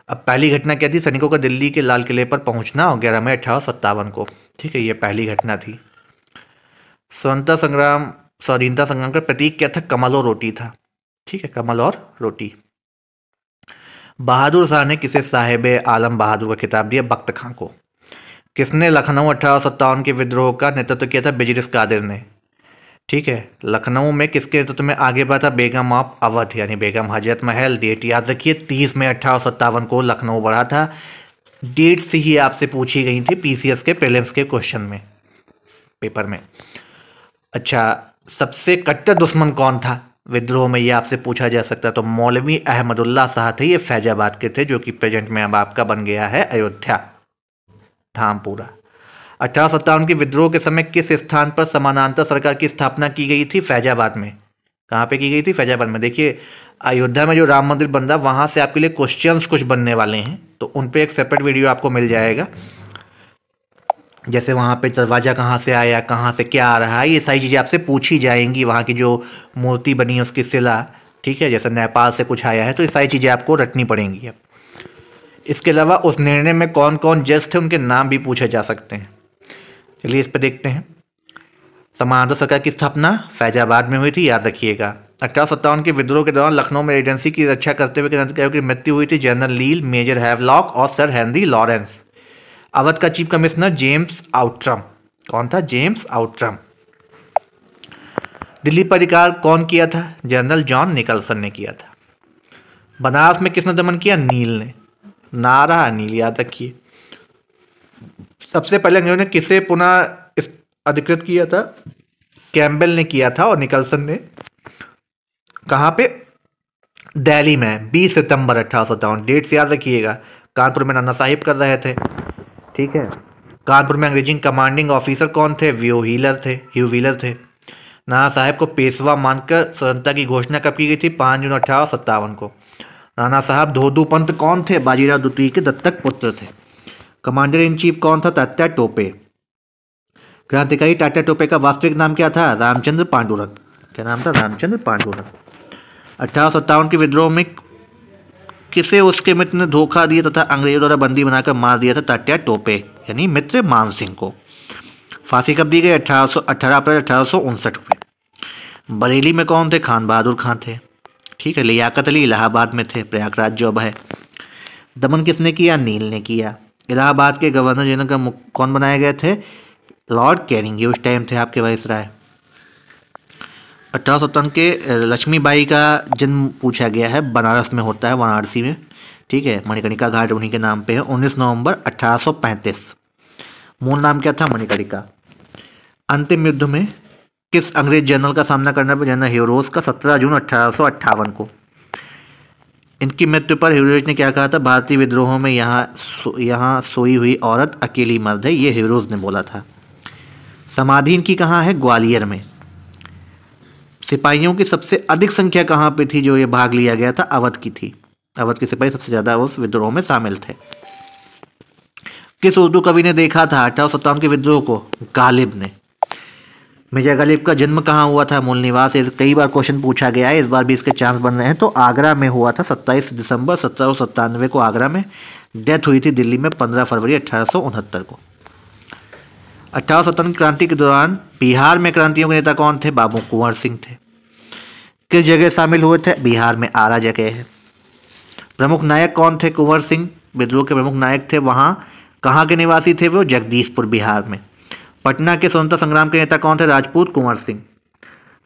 अब पहली घटना क्या थी, सैनिकों का दिल्ली के लाल किले पर पहुंचना, 11 मई 1857 को। ठीक है, ये पहली घटना थी। स्वतंत्रता संग्राम, स्वाधीनता संग्राम का प्रतीक क्या था, कमल और रोटी था। ठीक है, कमल और रोटी। बहादुर शाह ने किसे साहिब आलम बहादुर का खिताब दिया, बख्त खां को। किसने लखनऊ 1857 के विद्रोह का नेतृत्व किया था, बेजरिस कादिर ने। ठीक है, लखनऊ में किसके नेतृत्व में आगे बढ़ा था, बेगम ऑफ अवध यानी बेगम हजरत महल। डेट याद रखिए 30 मई 1857 को लखनऊ बढ़ा था। डेट से ही आपसे पूछी गई थी पीसीएस के प्रीलिम्स के क्वेश्चन में, पेपर में। अच्छा, सबसे कट्टर दुश्मन कौन था विद्रोह में, ये आपसे पूछा जा सकता है। तो मौलवी अहमदुल्ला शाह थे, ये फैजाबाद के थे, जो कि प्रेजेंट में अब आपका बन गया है अयोध्या, धामपुरा। 1857 के विद्रोह के समय किस स्थान पर समानांतर सरकार की स्थापना की गई थी, फैजाबाद में। कहाँ पे की गई थी, फैजाबाद में। देखिए अयोध्या में जो राम मंदिर बन रहा, वहाँ से आपके लिए क्वेश्चंस कुछ बनने वाले हैं, तो उन पे एक सेपरेट वीडियो आपको मिल जाएगा। जैसे वहाँ पे दरवाज़ा कहाँ से आया, कहाँ से क्या आ रहा है, ये सारी चीज़ें आपसे पूछी जाएंगी। वहाँ की जो मूर्ति बनी है उसकी शिला, ठीक है, जैसे नेपाल से कुछ आया है, तो ये सारी चीज़ें आपको रटनी पड़ेंगी। अब इसके अलावा उस निर्णय में कौन कौन जज थे, उनके नाम भी पूछे जा सकते हैं। चलिए इस पर देखते हैं। समानांतर सरकार की स्थापना फैजाबाद में हुई थी, याद रखिएगा। 1857 के विद्रोह के दौरान लखनऊ में एजेंसी की रक्षा करते हुए की मृत्यु हुई थी, जनरल लील, मेजर हैवलॉक और सर हेनरी लॉरेंस। अवध का चीफ कमिश्नर जेम्स आउट्रम। कौन था, जेम्स आउट्रम। दिल्ली पर अधिकार कौन किया था, जनरल जॉन निकलसन ने किया था। बनारस में किसने दमन किया, नील ने। नारा नील, याद रखिए। सबसे पहले अंग्रेजों ने किसे पुनः अधिकृत किया था, कैम्बेल ने किया था, और निकलसन ने कहाँ पे, दिल्ली में 20 सितंबर 1857। डेट से याद रखिएगा। कानपुर में नाना साहिब कर रहे थे। ठीक है, कानपुर में अंग्रेजी कमांडिंग ऑफिसर कौन थे, ह्यू व्हीलर थे। नाना साहेब को पेशवा मानकर स्वतंत्रता की घोषणा कब की गई थी, 5 जून 1857 को। नाना साहब धोदू पंत कौन थे, बाजीराव द्वितीय के दत्तक पुत्र थे। कमांडर इन चीफ कौन था, तात्या टोपे। क्रांतिकारी तात्या टोपे का वास्तविक नाम क्या था, रामचंद्र पांडुरंग। क्या नाम था, रामचंद्र पांडुरंग। 1857 के विद्रोह में किसे उसके मित्र ने धोखा दिया तथा अंग्रेजों द्वारा बंदी बनाकर मार दिया था, तात्या टोपे यानी मित्र मान सिंह को। फांसी कब दी गई, 18 अप्रैल 1859 में। बरेली में कौन थे, खान बहादुर खां थे। ठीक है, लियाकत अली इलाहाबाद में थे, प्रयागराज जो अब है। दमन किसने किया, नील ने किया। इलाहाबाद के गवर्नर जनरल का कौन बनाए गए थे, लॉर्ड कैनिंग, ये उस टाइम थे आपके वाइसराय। 1857 के लक्ष्मीबाई का जन्म पूछा गया है, बनारस में होता है, वाराणसी में। ठीक है, मणिकर्णिका घाट उन्हीं के नाम पे है। 19 नवंबर 1835। मूल नाम क्या था, मणिकर्णिका। अंतिम युद्ध में किस अंग्रेज जनरल का सामना करना पड़ा, जनरल ह्यूरोज का, 17 जून 1858 को। इनकी मृत्यु पर ह्यूरोज ने क्या कहा था, भारतीय विद्रोह में यहाँ सोई हुई औरत अकेली मर्द है, ये ह्यूरोज ने बोला था। समाधि इनकी कहाँ है, ग्वालियर में। सिपाहियों की सबसे अधिक संख्या कहाँ पे थी जो ये भाग लिया गया था, अवध की थी। अवध के सिपाही सबसे ज्यादा उस विद्रोह में शामिल थे। किस उर्दू कवि ने देखा था 1857 के विद्रोह को, गालिब ने। मिर्जा गालिब का जन्म कहाँ हुआ था, मूल निवास। कई बार क्वेश्चन पूछा गया है, इस बार भी इसके चांस बन रहे हैं। तो आगरा में हुआ था, 27 दिसंबर 1797 को आगरा में। डेथ हुई थी दिल्ली में 15 फरवरी 1869 को। 1857 की क्रांति के दौरान बिहार में क्रांतियों के नेता कौन थे? बाबू कुंवर सिंह थे। किस जगह शामिल हुए थे? बिहार में आरा जगह है। प्रमुख नायक कौन थे? कुंवर सिंह विद्रोह के प्रमुख नायक थे। वहाँ कहाँ के निवासी थे वो? जगदीशपुर बिहार में। पटना के स्वतंत्रता संग्राम के नेता कौन थे? राजपूत कुंवर सिंह।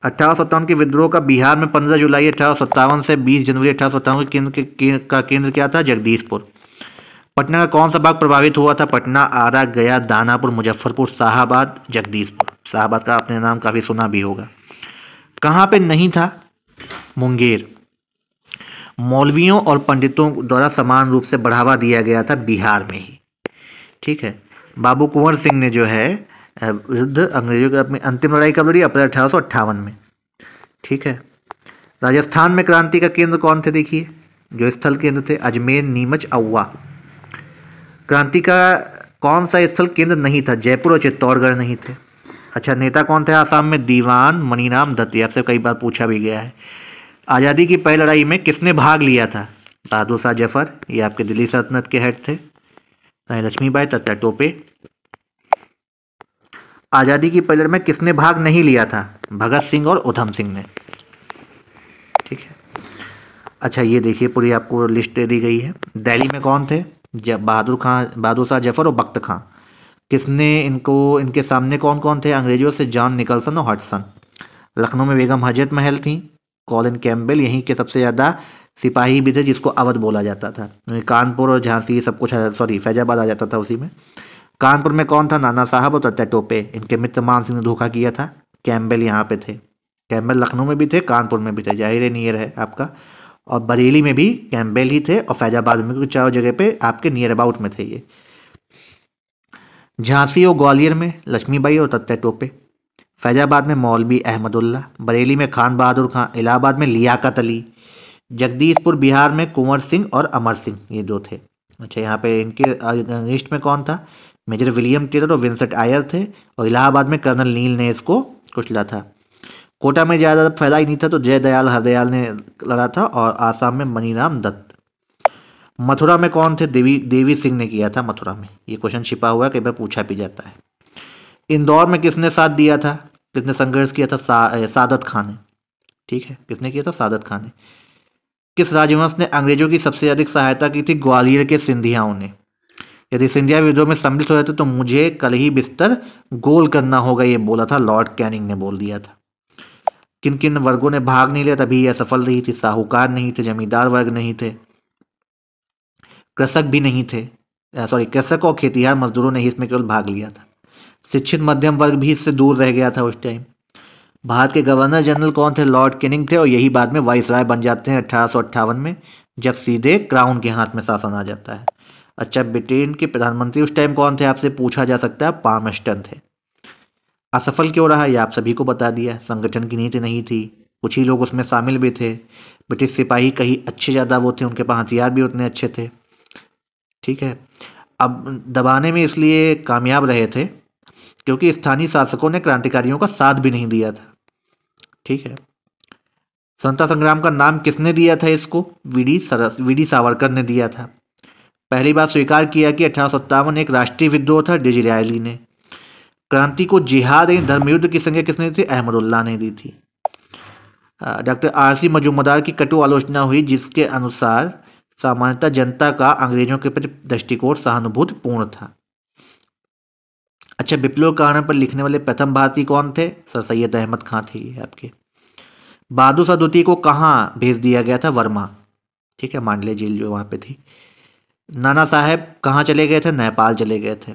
1857 के विद्रोह का बिहार में 15 जुलाई 1857 से 20 जनवरी 1857 का केंद्र क्या था? जगदीशपुर। पटना का कौन सा भाग प्रभावित हुआ था? पटना, आरा, गया, दानापुर, मुजफ्फरपुर, शाहाबाद, जगदीशपुर। शाहाबाद का आपने नाम काफ़ी सुना भी होगा। कहाँ पे नहीं था? मुंगेर। मौलवियों और पंडितों द्वारा समान रूप से बढ़ावा दिया गया था बिहार में ही। ठीक है। बाबू कुंवर सिंह ने जो है विरुद्ध अंग्रेजों की अपनी अंतिम लड़ाई कब लड़ी? अप्रैल 1858 में। ठीक है। राजस्थान में क्रांति का केंद्र कौन थे? देखिए जो स्थल केंद्र थे अजमेर, नीमच, औवा। क्रांति का कौन सा स्थल केंद्र नहीं था? जयपुर और चित्तौड़गढ़ नहीं थे। अच्छा, नेता कौन थे आसाम में? दीवान मणिराम दत्त। आपसे कई बार पूछा भी गया है। आज़ादी की पहली लड़ाई में किसने भाग लिया था? बहादुर शाह जफर, ये आपके दिल्ली सल्तनत के हेड थे। रानी लक्ष्मीबाई, तात्या टोपे। आज़ादी की पहली लड़ाई में किसने भाग नहीं लिया था? भगत सिंह और उधम सिंह ने। ठीक है। अच्छा, ये देखिए पूरी आपको लिस्ट दे दी गई है। दिल्ली में कौन थे? बहादुर शाह जफर और बख्त खां। किसने इनके सामने कौन कौन थे अंग्रेजों से? जॉन निकलसन और हडसन। लखनऊ में बेगम हजरत महल थी। कॉलिन कैम्पबेल यहीं के सबसे ज़्यादा सिपाही भी थे जिसको अवध बोला जाता था। कानपुर और झांसी सब कुछ, सॉरी फैजाबाद आ जाता था उसी में। कानपुर में कौन था? नाना साहब और तात्या टोपे। इनके मित्र मान सिंह ने धोखा किया था। कैम्पबेल यहाँ पे थे। कैम्पबेल लखनऊ में भी थे, कानपुर में भी थे, जाहिर है नियर है आपका। और बरेली में भी कैम्पबेल ही थे और फैजाबाद में, क्योंकि चारों जगह पे आपके नियर अबाउट में थे ये। झांसी और ग्वालियर में लक्ष्मीबाई और तात्या टोपे। फैजाबाद में मौलवी अहमदुल्ला। बरेली में खान बहादुर खां। इलाहाबाद में लियाकत अली। जगदीशपुर बिहार में कुंवर सिंह और अमर सिंह, ये दो थे। अच्छा, यहाँ पे इनके लिस्ट में कौन था? मेजर विलियम टेलर और विंसेंट आयर थे। और इलाहाबाद में कर्नल नील ने इसको कुचला था। कोटा में ज़्यादा फैला ही नहीं था तो जयदयाल हरदयाल ने लड़ा था। और आसाम में मणिराम दत्त। मथुरा में कौन थे? देवी सिंह ने किया था मथुरा में। ये क्वेश्चन छिपा हुआ है, कई बार पूछा भी जाता है। इंदौर में किसने साथ दिया था? किसने संघर्ष किया था? सादत खान ने। ठीक है, किसने किया था? सादत खान ने। किस राजवंश ने अंग्रेजों की सबसे अधिक सहायता की थी? ग्वालियर के सिंधियाओं ने। यदि सिंधिया विद्रोह में सम्मिलित हो जाते तो मुझे कल ही बिस्तर गोल करना होगा, ये बोला था लॉर्ड कैनिंग ने, बोल दिया था। किन किन वर्गों ने भाग नहीं लिया तभी यह सफल रही थी? साहूकार नहीं थे, जमींदार वर्ग नहीं थे, कृषक भी नहीं थे, कृषक और खेतिहर मजदूरों ने ही इसमें केवल भाग लिया था। शिक्षित मध्यम वर्ग भी इससे दूर रह गया था उस टाइम। भारत के गवर्नर जनरल कौन थे? लॉर्ड कैनिंग थे। और यही बाद में वाइसराय बन जाते हैं 1858 में, जब सीधे क्राउन के हाथ में शासन आ जाता है। अच्छा, ब्रिटेन के प्रधानमंत्री उस टाइम कौन थे? आपसे पूछा जा सकता है। पामस्टन थे। असफल क्यों रहा? ये आप सभी को बता दिया। संगठन की नीति नहीं थी, कुछ ही लोग उसमें शामिल भी थे। ब्रिटिश सिपाही कहीं अच्छे ज़्यादा वो थे, उनके पास हथियार भी उतने अच्छे थे। ठीक है। अब दबाने में इसलिए कामयाब रहे थे क्योंकि स्थानीय शासकों ने क्रांतिकारियों का साथ भी नहीं दिया था। ठीक है। स्वतंत्रता संग्राम का नाम किसने दिया था इसको? वीडी सावरकर ने दिया था। पहली बार स्वीकार किया कि 1857 एक राष्ट्रीय विद्रोह था, डिज़रायली ने। क्रांति को जिहाद यानी धर्मयुद्ध की संज्ञा किसने दी थी? अहमदुल्ला ने दी थी। Doctor RC. मजूमदार की कटु आलोचना हुई जिसके अनुसार सामान्यतः जनता का अंग्रेजों के प्रति दृष्टिकोण सहानुभूतिपूर्ण था। अच्छा, विप्लव के कारण पर लिखने वाले प्रथम भारतीय कौन थे? सर सैयद अहमद खां थे ये आपके। बहादुर शाह द्वितीय को कहाँ भेज दिया गया था? वर्मा। ठीक है, मांडले जेल जो वहाँ पे थी। नाना साहब कहाँ चले गए थे? नेपाल चले गए थे।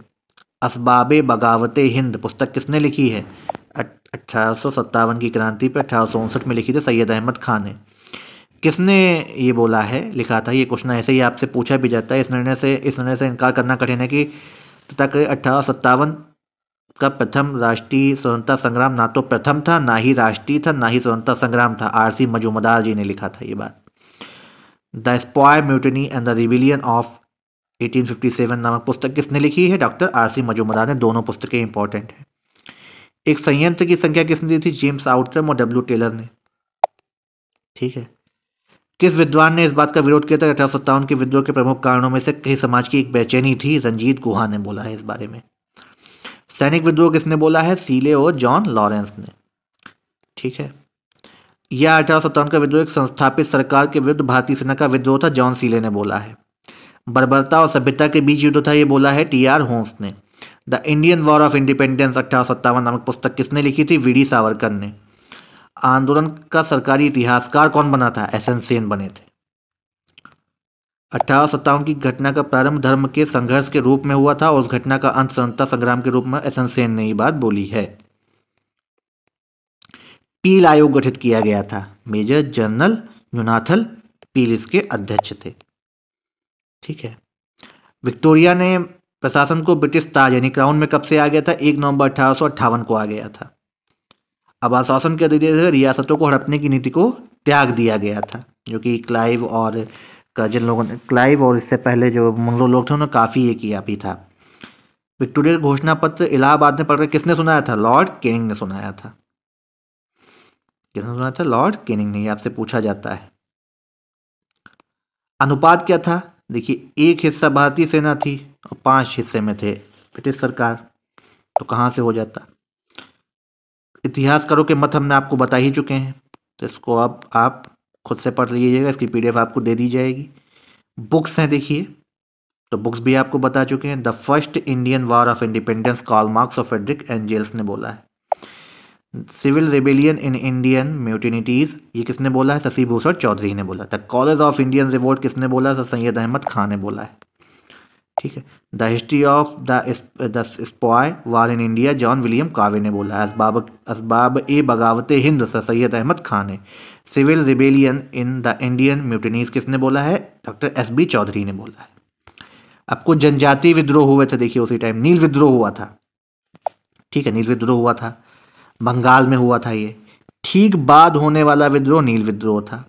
असबाबे बगावते हिंद पुस्तक किसने लिखी है? 1857 की क्रांति पे 1859 में लिखी थी सैयद अहमद खान ने। किसने ये बोला है, लिखा था? ये क्वेश्चन ऐसे ही आपसे पूछा भी जाता है। इस निर्णय से इनकार करना कठिन है कि तक 1857 का प्रथम राष्ट्रीय स्वतंत्रता संग्राम ना तो प्रथम था, ना ही राष्ट्रीय था, ना ही स्वतंत्रता संग्राम था। आर.सी. मजूमदार जी ने लिखा था ये बात। The स्पॉय mutiny and the rebellion of 1857 नामक पुस्तक किसने लिखी है? Doctor RC. मजूमदार ने। दोनों पुस्तकें इंपॉर्टेंट हैं। एक संयंत्र की संख्या किसने दी थी? जेम्स आउटरम और डब्ल्यू टेलर ने। ठीक है। किस विद्वान ने इस बात का विरोध किया था? 1857 के विद्रोह के प्रमुख कारणों में से कई समाज की एक बेचैनी थी, रंजीत गुहा ने बोला है इस बारे में। सैनिक विद्रोह किसने बोला है? सीले और जॉन लॉरेंस ने। ठीक है, यह 1857 का विद्रोह एक संस्थापित सरकार के विरुद्ध भारतीय सेना का विद्रोह था, जॉन सीले ने बोला है। बर्बरता और सभ्यता के बीच युद्ध था, ये बोला है टी.आर. होम्स ने। The Indian war of independence 1857 नामक पुस्तक किसने लिखी थी? वी.डी. सावरकर ने। आंदोलन का सरकारी इतिहासकार कौन बना था? एस.एन. सेन बने थे। 1857 की घटना का प्रारंभ धर्म के संघर्ष के रूप में हुआ था और उस घटना का अंत स्वतंत्रता संग्राम के रूप में एस.एन. सेन ने ये बात बोली है। पील आयोग गठित किया गया था, मेजर जनरल यूनाथन पील इसके अध्यक्ष थे। ठीक है, विक्टोरिया ने प्रशासन को ब्रिटिश ताज यानी क्राउन में कब से आ गया था? 1 नवंबर 1858 को आ गया था। अब आशासन के जरिए रियासतों को हड़पने की नीति को त्याग दिया गया था, जो कि क्लाइव और का जिन लोगों ने, क्लाइव और इससे पहले जो मंगलो लोग थे उन्होंने काफ़ी ये किया भी था। विक्टोरिया का घोषणा पत्र इलाहाबाद में पढ़कर किसने सुनाया था? लॉर्ड कैनिंग ने सुनाया था। किसने सुनाया था? लॉर्ड कैनिंग ने। आपसे पूछा जाता है। अनुपात क्या था? देखिए, 1 हिस्सा भारतीय सेना थी और 5 हिस्से में थे ब्रिटिश सरकार, तो कहाँ से हो जाता? इतिहासकारों के मत हमने आपको बता ही चुके हैं, तो इसको अब आप खुद से पढ़ लीजिएगा, इसकी पीडीएफ आपको दे दी जाएगी। बुक्स हैं देखिए, तो बुक्स भी आपको बता चुके हैं। The first Indian war of independence, Karl Marx और फ्रेडरिक एंजेल्स ने बोला है। Civil rebellion in Indian mutinies, ये किसने बोला है? शशि भूषण चौधरी ने बोला। The college of Indian revolt किसने बोला? सर सैयद अहमद खान ने बोला है। ठीक है, the history of the sepoy war in India, John William Carvey ने बोला है। असबाब ए बगावत हिंद, सर सैयद अहमद खान ने। Civil rebellion in the Indian mutinies किसने बोला है? Doctor S.B.. चौधरी ने बोला है। आपको जनजातीय विद्रोह हुए थे, देखिए उसी टाइम नील विद्रोह हुआ था। ठीक है, नील विद्रोह हुआ था, बंगाल में हुआ था ये। ठीक बाद होने वाला विद्रोह नील विद्रोह था।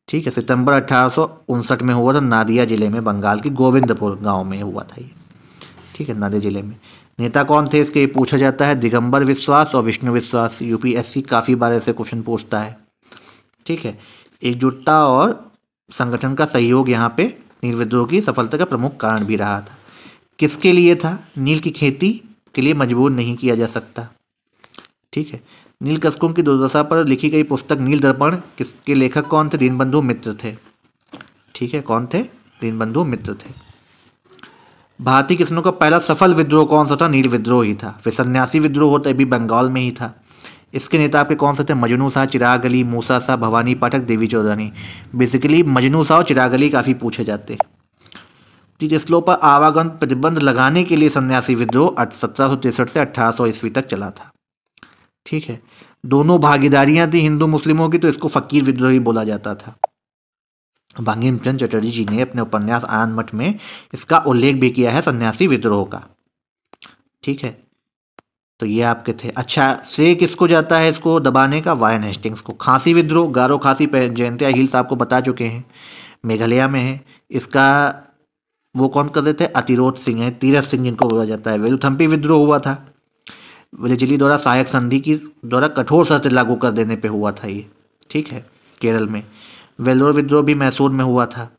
ठीक है, सितंबर 1859 में हुआ था, नादिया जिले में, बंगाल की गोविंदपुर गांव में हुआ था ये। ठीक है, नादिया जिले में। नेता कौन थे इसके? पूछा जाता है दिगंबर विश्वास और विष्णु विश्वास। यूपीएससी काफ़ी बार ऐसे क्वेश्चन पूछता है। ठीक है, एकजुटता और संगठन का सहयोग यहाँ पे नील विद्रोह की सफलता का प्रमुख कारण भी रहा था। किसके लिए था? नील की खेती के लिए मजबूर नहीं किया जा सकता। ठीक है, नील कसकों की दुर्दशा पर लिखी गई पुस्तक नील दर्पण, किसके लेखक कौन थे? दीनबंधु मित्र थे। ठीक है, कौन थे? दीनबंधु मित्र थे। भारतीय किसानों का पहला सफल विद्रोह कौन सा था? नील विद्रोह ही था। फिर सन्यासी विद्रोह होता भी बंगाल में ही था। इसके नेता आपके कौन से थे? मजनू शाह, चिराग अली, मूसा शाह, भवानी पाठक, देवी चौधरी। बेसिकली मजनू शाह और चिराग अली काफ़ी पूछे जाते हैं। तीजस्लो पर आवागमन प्रतिबंध लगाने के लिए सन्यासी विद्रोह 1763 से 1800 ईस्वी तक चला था। ठीक है, दोनों भागीदारियां थी हिंदू मुस्लिमों की, तो इसको फकीर विद्रोह ही बोला जाता था। बंकिम चंद्र चटर्जी जी ने अपने उपन्यास आनंद मठ में इसका उल्लेख भी किया है, सन्यासी विद्रोह का। ठीक है, तो ये आपके थे। अच्छा, श्रेय किसको जाता है इसको दबाने का? वायन हेस्टिंग्स को। खांसी विद्रोह, गारो खासी जयंतिया हिल्स आपको बता चुके हैं, मेघालय में है। इसका वो कौन कर रहे थे? अतिरोध सिंह है, तीरथ सिंह जिनको बोला जाता है। वेलुथम्पी विद्रोह हुआ था, विलेजली द्वारा सहायक संधि की द्वारा कठोर शर्तें लागू कर देने पे हुआ था ये। ठीक है, केरल में। वेल्लोर विद्रोह भी मैसूर में हुआ था।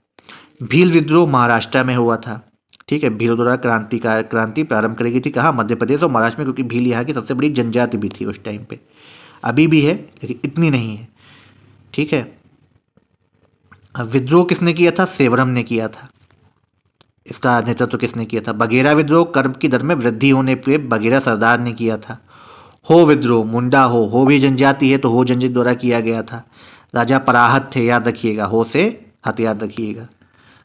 भील विद्रोह महाराष्ट्र में हुआ था। ठीक है, भीलों द्वारा क्रांति प्रारंभ करी गई थी कहाँ? मध्य प्रदेश और महाराष्ट्र में, क्योंकि भील यहाँ की सबसे बड़ी जनजाति भी थी उस टाइम पे। अभी भी है लेकिन इतनी नहीं है। ठीक है, विद्रोह किसने किया था? सेवरम ने किया था। इसका नेतृत्व किसने किया था? बघेरा विद्रोह, कर की दर में वृद्धि होने पे बघेरा सरदार ने किया था। हो विद्रोह, मुंडा हो भी जनजाति है तो हो जनजाति द्वारा किया गया था। राजा पराहत थे, याद रखिएगा, हो से हथ याद रखिएगा।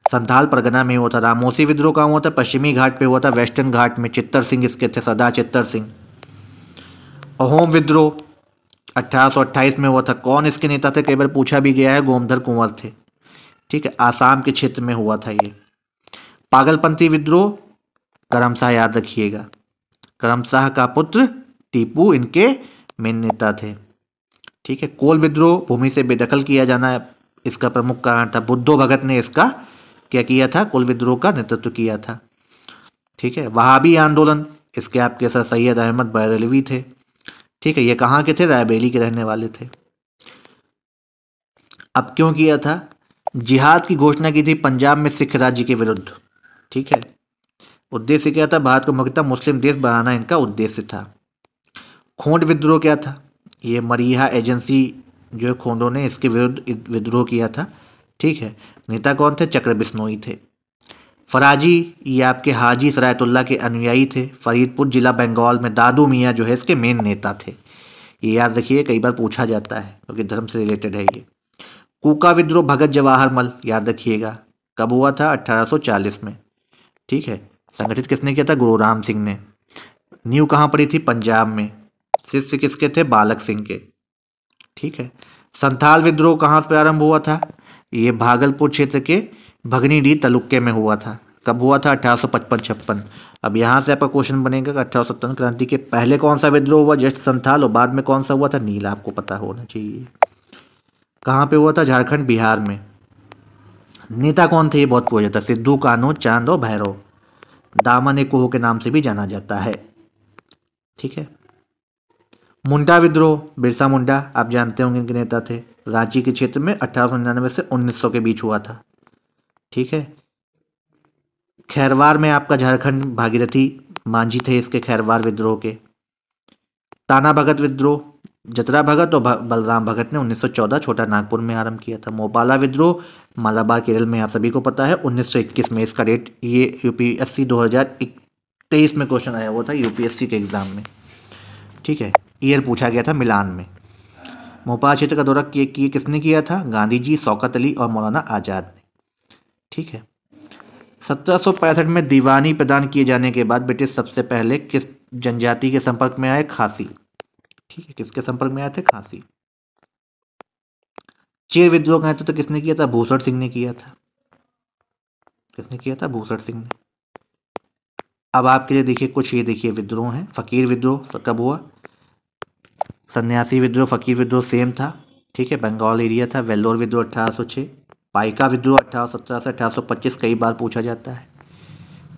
संथाल परगना में हुआ था। रामोसी विद्रोह कहाँ हुआ था? पश्चिमी घाट पे हुआ था, वेस्टर्न घाट में। चित्तर सिंह इसके थे, सरदार चित्तर सिंह। अहोम विद्रोह 1828 में हुआ था। कौन इसके नेता थे? कई बार पूछा भी गया है, गोमधर कुंवर थे। ठीक है, आसाम के क्षेत्र में हुआ था ये। पागलपंथी विद्रोह, करमशाह, याद रखिएगा, करमशाह का पुत्र टीपू इनके मेन नेता थे। ठीक है, कोल विद्रोह, भूमि से बेदखल किया जाना इसका प्रमुख कारण था। बुद्धो भगत ने इसका क्या किया था? कोल विद्रोह का नेतृत्व किया था। ठीक है, वहाबी आंदोलन, इसके आपके सर सैयद अहमद बरेलवी थे। ठीक है, ये कहाँ के थे? रायबरेली के रहने वाले थे। अब क्यों किया था? जिहाद की घोषणा की थी पंजाब में सिख राज्य के विरुद्ध। ठीक है, उद्देश्य क्या था? भारत को मुख्यतः मुस्लिम देश बनाना इनका उद्देश्य था। खोंड विद्रोह क्या था? ये मरीहा एजेंसी जो है खोंडों ने इसके विरुद्ध विद्रोह किया था। ठीक है। नेता कौन थे? चक्र बिश्नोई थे। फराजी ये आपके हाजी सरायतुल्ला के अनुयायी थे। फरीदपुर जिला बंगाल में दादू मियाँ जो है इसके मेन नेता थे। ये याद रखिए, कई बार पूछा जाता है क्योंकि धर्म से रिलेटेड है ये। कूका विद्रोह भगत जवाहर मल, याद रखिएगा, कब हुआ था? 1840 में। ठीक है। संगठित किसने किया था? गुरु राम सिंह ने। नींव कहाँ पड़ी थी? पंजाब में। शिष्य किसके थे? बालक सिंह के। ठीक है। संथाल विद्रोह कहाँ से प्रारंभ हुआ था? ये भागलपुर क्षेत्र के भगनीडीह तालुके में हुआ था। कब हुआ था? 1855-56। अब यहाँ से आपका क्वेश्चन बनेगा कि 1857 क्रांति के पहले कौन सा विद्रोह हुआ? जस्ट संथाल, और बाद में कौन सा हुआ था? नील, आपको पता होना चाहिए। कहाँ पे हुआ था? झारखंड, बिहार में। नेता कौन थे? ये बहुत पूछा जाता है। सिद्धू कान्हू, चांद और भैरव। दामन ए कुहो के नाम से भी जाना जाता है। ठीक है। मुंडा विद्रोह, बिरसा मुंडा आप जानते होंगे इनके नेता थे। रांची के क्षेत्र में 1899 से 1900 के बीच हुआ था। ठीक है। खैरवार में आपका झारखंड भागीरथी मांझी थे इसके खैरवार विद्रोह के। ताना भगत विद्रोह, जतरा भगत और बलराम भगत ने 1914 छोटा नागपुर में आरंभ किया था। मोपाला विद्रोह मालाबार केरल में, आप सभी को पता है, 1921 में। इसका डेट ये यूपीएससी 2023 में क्वेश्चन आया हुआ था यूपीएससी के एग्जाम में। ठीक है। ईयर पूछा गया था मिलान में। मोपाल क्षेत्र का दौरा किए किसने किया था? गांधी जी, शौकत अली और मौलाना आज़ाद ने। ठीक है। 1765 में दीवानी प्रदान किए जाने के बाद ब्रिटिश सबसे पहले किस जनजाति के संपर्क में आए? खासी। ठीक है। किसके संपर्क में आए थे? खासी। चेर विद्रोह का नेतृत्व तो किसने किया था? भूसड़ सिंह ने किया था। किसने किया था? भूसड़ सिंह ने। अब आपके लिए देखिए कुछ, ये देखिए विद्रोह हैं। फकीर विद्रोह कब हुआ? सन्यासी विद्रोह, फकीर विद्रोह सेम था। ठीक है। बंगाल एरिया था। वेल्लोर विद्रोह 1806। पाइका विद्रोह 1817 से 1825, कई बार पूछा जाता है।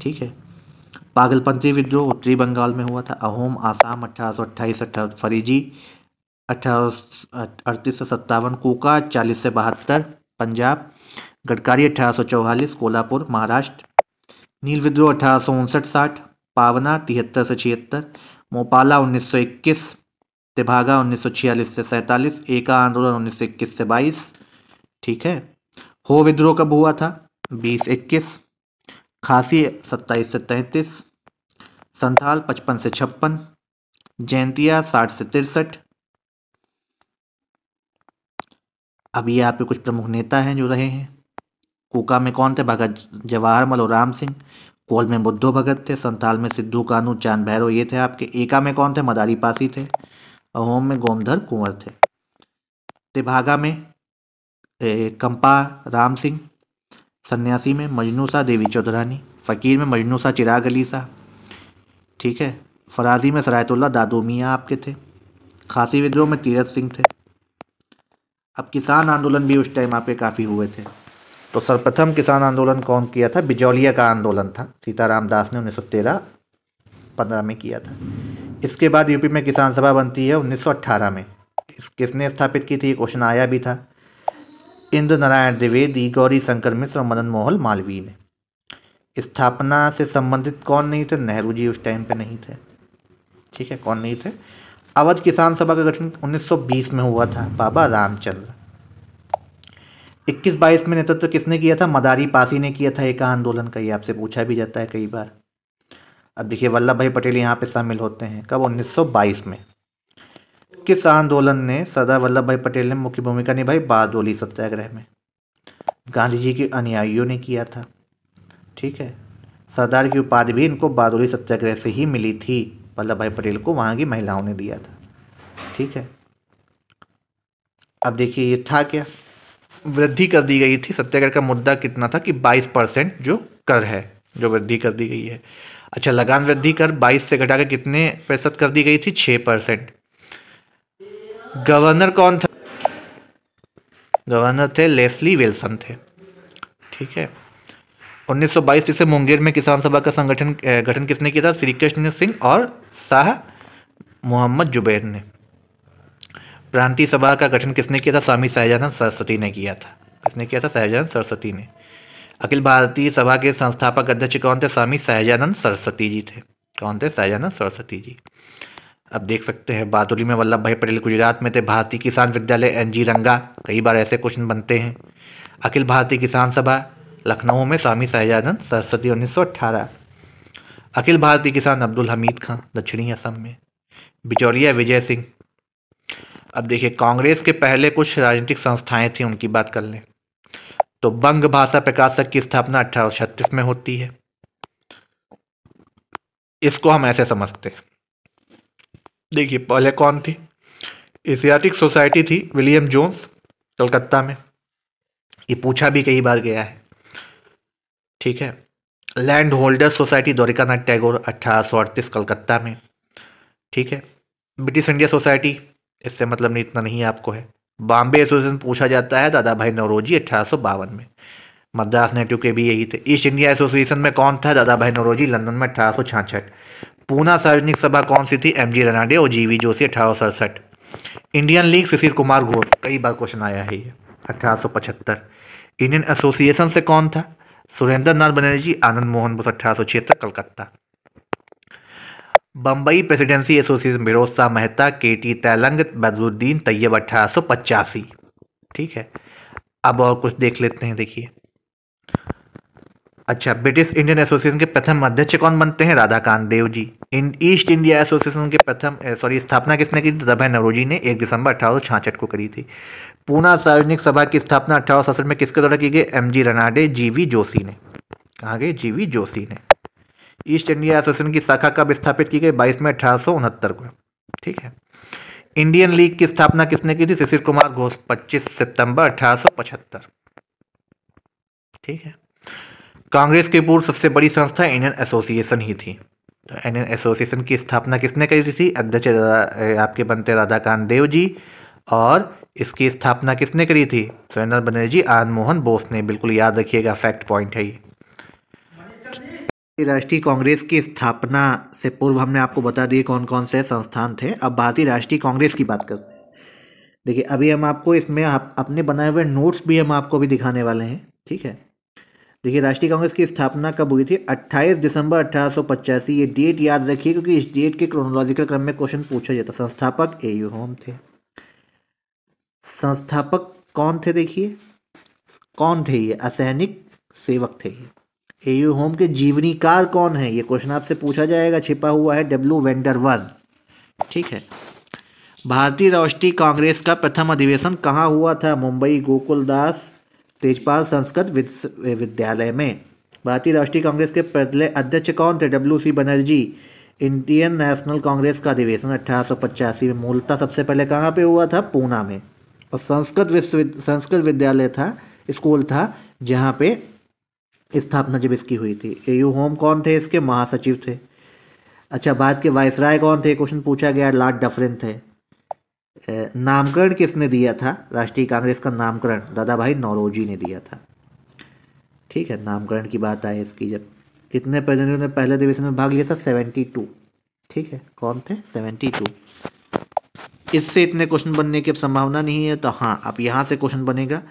ठीक है। पागलपंथी विद्रोह उत्तरी बंगाल में हुआ था। अहोम आसाम 1828। फरीजी 1838 से 57। कूका 40 से 72 पंजाब। गडकारी 1844 कोल्हापुर महाराष्ट्र। नील विद्रोह 1859-60। पावना 73 से 76। मोपाला 1921। तेभागा 1946 से 47। एका आंदोलन 1921 से 22। ठीक है। हो विद्रोह कब हुआ था? 20-21। खासी 27 से 33। संथाल 55 से 56। जयंतिया 60 से 63। अब ये आपके कुछ प्रमुख नेता हैं जो रहे हैं। कूका में कौन थे? भगत जवाहर मल और राम सिंह। कोल में बुद्धो भगत थे। संथाल में सिद्धू कान्हू, चांद भैरव ये थे आपके। एका में कौन थे? मदारी पासी थे। अहोम में गोमधर कुंवर थे। तेभागा में कंपा राम सिंह। सन्यासी में मजनू सा देवी चौधरानी। फ़कीर में मजनू सा चिराग अली सा। ठीक है। फराजी में सरायतुल्ला दादू मियाँ आपके थे। खासी विद्रोह में तीरथ सिंह थे। अब किसान आंदोलन भी उस टाइम आपके काफ़ी हुए थे। तो सर्वप्रथम किसान आंदोलन कौन किया था? बिजौलिया का आंदोलन था। सीताराम दास ने 1913-15 में किया था। इसके बाद यूपी में किसान सभा बनती है 1918 में। किसने स्थापित की थी? क्वेश्चन आया भी था। इंद्र नारायण द्विवेदी, गौरी शंकर मिश्र और मदन मोहन मालवीय ने। स्थापना से संबंधित कौन नहीं थे? नेहरू जी उस टाइम पे नहीं थे। ठीक है। कौन नहीं थे? अवध किसान सभा का गठन 1920 में हुआ था। बाबा रामचंद्र। 21-22 में नेतृत्व किसने किया था? मदारी पासी ने किया था एक आंदोलन का। ये आपसे पूछा भी जाता है कई बार। अब देखिए वल्लभ भाई पटेल यहाँ पे शामिल होते हैं। कब? 1922 में। किस आंदोलन ने सरदार वल्लभ भाई पटेल ने मुख्य भूमिका निभाई? बारडोली सत्याग्रह में। गांधी जी के अनुयायियों ने किया था। ठीक है। सरदार की उपाधि भी इनको बारडोली सत्याग्रह से ही मिली थी। वल्लभ भाई पटेल को वहाँ की महिलाओं ने दिया था। ठीक है। अब देखिए ये था क्या? वृद्धि कर दी गई थी। सत्याग्रह का मुद्दा कितना था कि 22% जो कर है, जो वृद्धि कर दी गई है। अच्छा, लगान वृद्धि कर 22 से घटाकर कितने % कर दी गई थी? 6%। गवर्नर कौन था? गवर्नर थे लेस्ली विल्सन थे। ठीक है। 1922 से मुंगेर में किसान सभा का गठन किसने किया था? श्री कृष्ण सिंह और शाह मोहम्मद जुबैर ने। प्रांतीय सभा का गठन किसने किया था? स्वामी सहजानंद सरस्वती ने किया था। किसने किया था? सहजानंद सरस्वती ने। अखिल भारतीय सभा के संस्थापक अध्यक्ष कौन थे? स्वामी सहजानंद सरस्वती जी थे। कौन थे? सहजानंद सरस्वती जी। अब देख सकते हैं बारडोली में वल्लभ भाई पटेल गुजरात में थे। भारतीय किसान विद्यालय NG रंगा, कई बार ऐसे क्वेश्चन बनते हैं। अखिल भारतीय किसान सभा लखनऊ में स्वामी सहजानंद सरस्वती 1918। अखिल भारतीय किसान अब्दुल हमीद खां दक्षिणी असम में। बिचौलिया विजय सिंह। अब देखिए कांग्रेस के पहले कुछ राजनीतिक संस्थाएं थी, उनकी बात कर लें तो बंग भाषा प्रकाशक की स्थापना 1836 में होती है। इसको हम ऐसे समझते हैं, देखिए पहले कौन थी? एशियाटिक सोसाइटी थी, विलियम जोन्स, कलकत्ता में। ये पूछा भी कई बार गया है, ठीक है। Land holder society Dwarikanath Tagore 1838 Calcutta में, ठीक है। ब्रिटिश इंडिया सोसाइटी, इससे मतलब नहीं, इतना नहीं आपको है। बॉम्बे एसोसिएशन पूछा जाता है, दादा भाई नौरोजी 1852 में। मद्रास नेटिव के भी यही थे। ईस्ट इंडिया एसोसिएशन में कौन था? दादा भाई नौरोजी, लंदन में 1866। पूना सार्वजनिक सभा कौन सी थी? MG रनाडे और GV Joshi 1867। Indian league Shishir Kumar Ghosh, कई बार क्वेश्चन आया है ये, 1875। इंडियन एसोसिएशन से कौन था? Surendra Nath Banerjee, Anand Mohan Bose 1876 Calcutta. Bombay presidency association Firoz Shah Mehta, KT Telang, Badruddin Tyabji 1885, ठीक है। अब और कुछ देख लेते हैं, देखिए। अच्छा, ब्रिटिश इंडियन एसोसिएशन के प्रथम अध्यक्ष कौन बनते हैं? Radhakant Dev ji. East India association के स्थापना किसने की? दादा भाई नौरोजी ने 1 दिसंबर 1866 को करी थी। पूना सार्वजनिक सभा की स्थापना 1867 में किसके द्वारा की गई? MG रनाडे, GV जोशी ने। कहाँ गए? GV जोशी ने। ईस्ट इंडिया एसोसिएशन की शाखा कब स्थापित की गई? 22 में 1869 को, ठीक है। इंडियन लीग की स्थापना किसने की थी? शिशिर कुमार घोष, 25 सितंबर 1875, ठीक है। कांग्रेस की पूर्व सबसे बड़ी संस्था इंडियन एसोसिएशन ही थी। तो इंडियन एसोसिएशन की स्थापना किसने करी थी? अध्यक्ष आपके बनते राधाकांत देव जी। और इसकी स्थापना किसने करी थी? सुरेंद्र बनर्जी, आनंद मोहन बोस ने। बिल्कुल याद रखिएगा, फैक्ट पॉइंट है ये। राष्ट्रीय कांग्रेस की स्थापना से पूर्व हमने आपको बता दिए कौन कौन से संस्थान थे। अब भारतीय राष्ट्रीय कांग्रेस की बात करते हैं। देखिए अभी हम आपको इसमें अपने बनाए हुए नोट्स भी हम आपको भी दिखाने वाले हैं, ठीक है। देखिए राष्ट्रीय कांग्रेस की स्थापना कब हुई थी? 28 दिसंबर 1885। ये डेट याद रखिए क्योंकि इस डेट के क्रोनोलॉजिकल क्रम में क्वेश्चन पूछा जाता। संस्थापक AU होम थे। संस्थापक कौन थे? देखिए कौन थे ये? असैनिक सेवक थे ये। AU होम के जीवनीकार कौन है? ये क्वेश्चन आपसे पूछा जाएगा, छिपा हुआ है, W वेंडरवन, ठीक है। भारतीय राष्ट्रीय कांग्रेस का प्रथम अधिवेशन कहाँ हुआ था? मुंबई गोकुलदास तेजपाल संस्कृत विद्यालय में। भारतीय राष्ट्रीय कांग्रेस के पहले अध्यक्ष कौन थे? WC Banerjee. Indian national Congress का अधिवेशन 1885 में मूलतः सबसे पहले कहाँ पे हुआ था? पूना में। और संस्कृत विद्यालय था, स्कूल था, जहाँ पे स्थापना जब इसकी हुई थी। AU होम कौन थे? इसके महासचिव थे। अच्छा, भारत के वायसराय कौन थे? क्वेश्चन पूछा गया, लॉर्ड डफरिन थे। नामकरण किसने दिया था? राष्ट्रीय कांग्रेस का नामकरण दादा भाई नौरोजी ने दिया था, ठीक है। नामकरण की बात आए इसकी, जब कितने प्रतिनिधियों ने पहले अधिवेशन में भाग लिया था? 72, ठीक है। कौन थे? 72। इससे इतने क्वेश्चन बनने की अब संभावना नहीं है, तो हाँ अब यहाँ से क्वेश्चन बनेगा,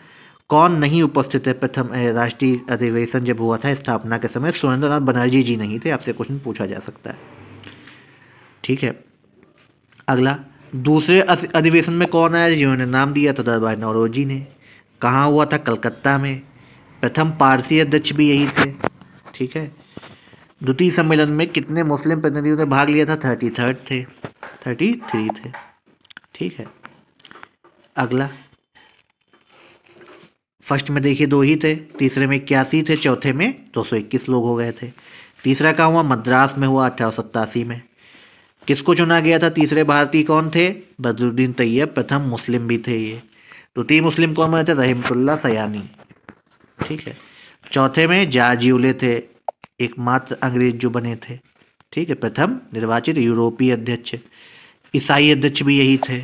कौन नहीं उपस्थित है प्रथम राष्ट्रीय अधिवेशन जब हुआ था स्थापना के समय? सुरेंद्र नाथ बनर्जी जी नहीं थे। आपसे क्वेश्चन पूछा जा सकता है, ठीक है। अगला, दूसरे अधिवेशन में कौन आया जिन्होंने नाम दिया था? दादा भाई नौरोजी ने। कहाँ हुआ था? कलकत्ता में। प्रथम पारसी अध्यक्ष भी यही थे, ठीक है। द्वितीय सम्मेलन में कितने मुस्लिम प्रतिनिधियों ने भाग लिया था? 33 थे, 33 थे, ठीक है। अगला, फर्स्ट में देखिए 2 ही थे, तीसरे में 81 थे, चौथे में 221 लोग हो गए थे। तीसरा कहाँ हुआ? मद्रास में हुआ 1887 में। किसको चुना गया था? तीसरे भारतीय कौन थे? बदरुद्दीन तैयब, प्रथम मुस्लिम भी थे ये। द्वितीय मुस्लिम कौन बने थे? रहमतुल्लाह सयानी, ठीक है। चौथे में जाजिउले थे, एकमात्र अंग्रेज जो बने थे, ठीक है। प्रथम निर्वाचित यूरोपीय अध्यक्ष। ईसाई अध्यक्ष भी यही थे,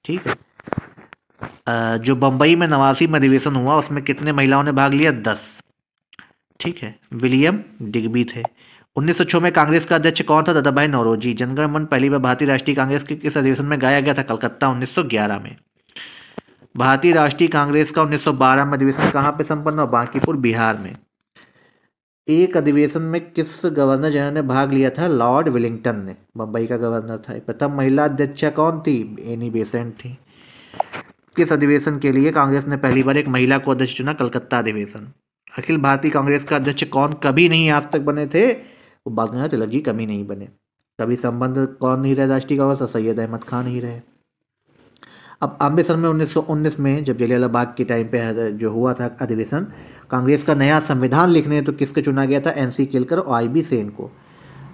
ठीक है। जो बम्बई में 89 में अधिवेशन हुआ उसमें कितने महिलाओं ने भाग लिया? 10, ठीक है। विलियम डिग्बी थे। 1906 में कांग्रेस का अध्यक्ष कौन था? दादा भाई नौरोजी। जनगण मन पहली बार भारतीय राष्ट्रीय कांग्रेस के किस अधिवेशन में गाया गया था? कलकत्ता 1911 में। भारतीय राष्ट्रीय कांग्रेस का 1912 में अधिवेशन कहाँ पे संपन्न हुआ? बांकीपुर बिहार में। एक अधिवेशन में किस गवर्नर जनरल ने भाग लिया था? लॉर्ड विलिंगटन ने, बम्बई का गवर्नर था। प्रथम महिला अध्यक्ष कौन थी? एनी बेसेंट थी। किस अधिवेशन के लिए कांग्रेस ने पहली बार एक महिला को अध्यक्ष चुना? कलकत्ता अधिवेशन। अखिल भारतीय कांग्रेस का अध्यक्ष कौन कभी नहीं आज तक बने थे? वो बाल गंगाधर तिलक जी कभी नहीं बने। कभी संबंध कौन नहीं रहे राष्ट्रीय कांग्रेस? सैयद अहमद खान ही रहे। अब अमृतसर में 1919 में जब जलियांवाला बाग के टाइम पे जो हुआ था अधिवेशन, कांग्रेस का नया संविधान लिखने तो किसको चुना गया था? एनसी केलकर और आईबी सेन को।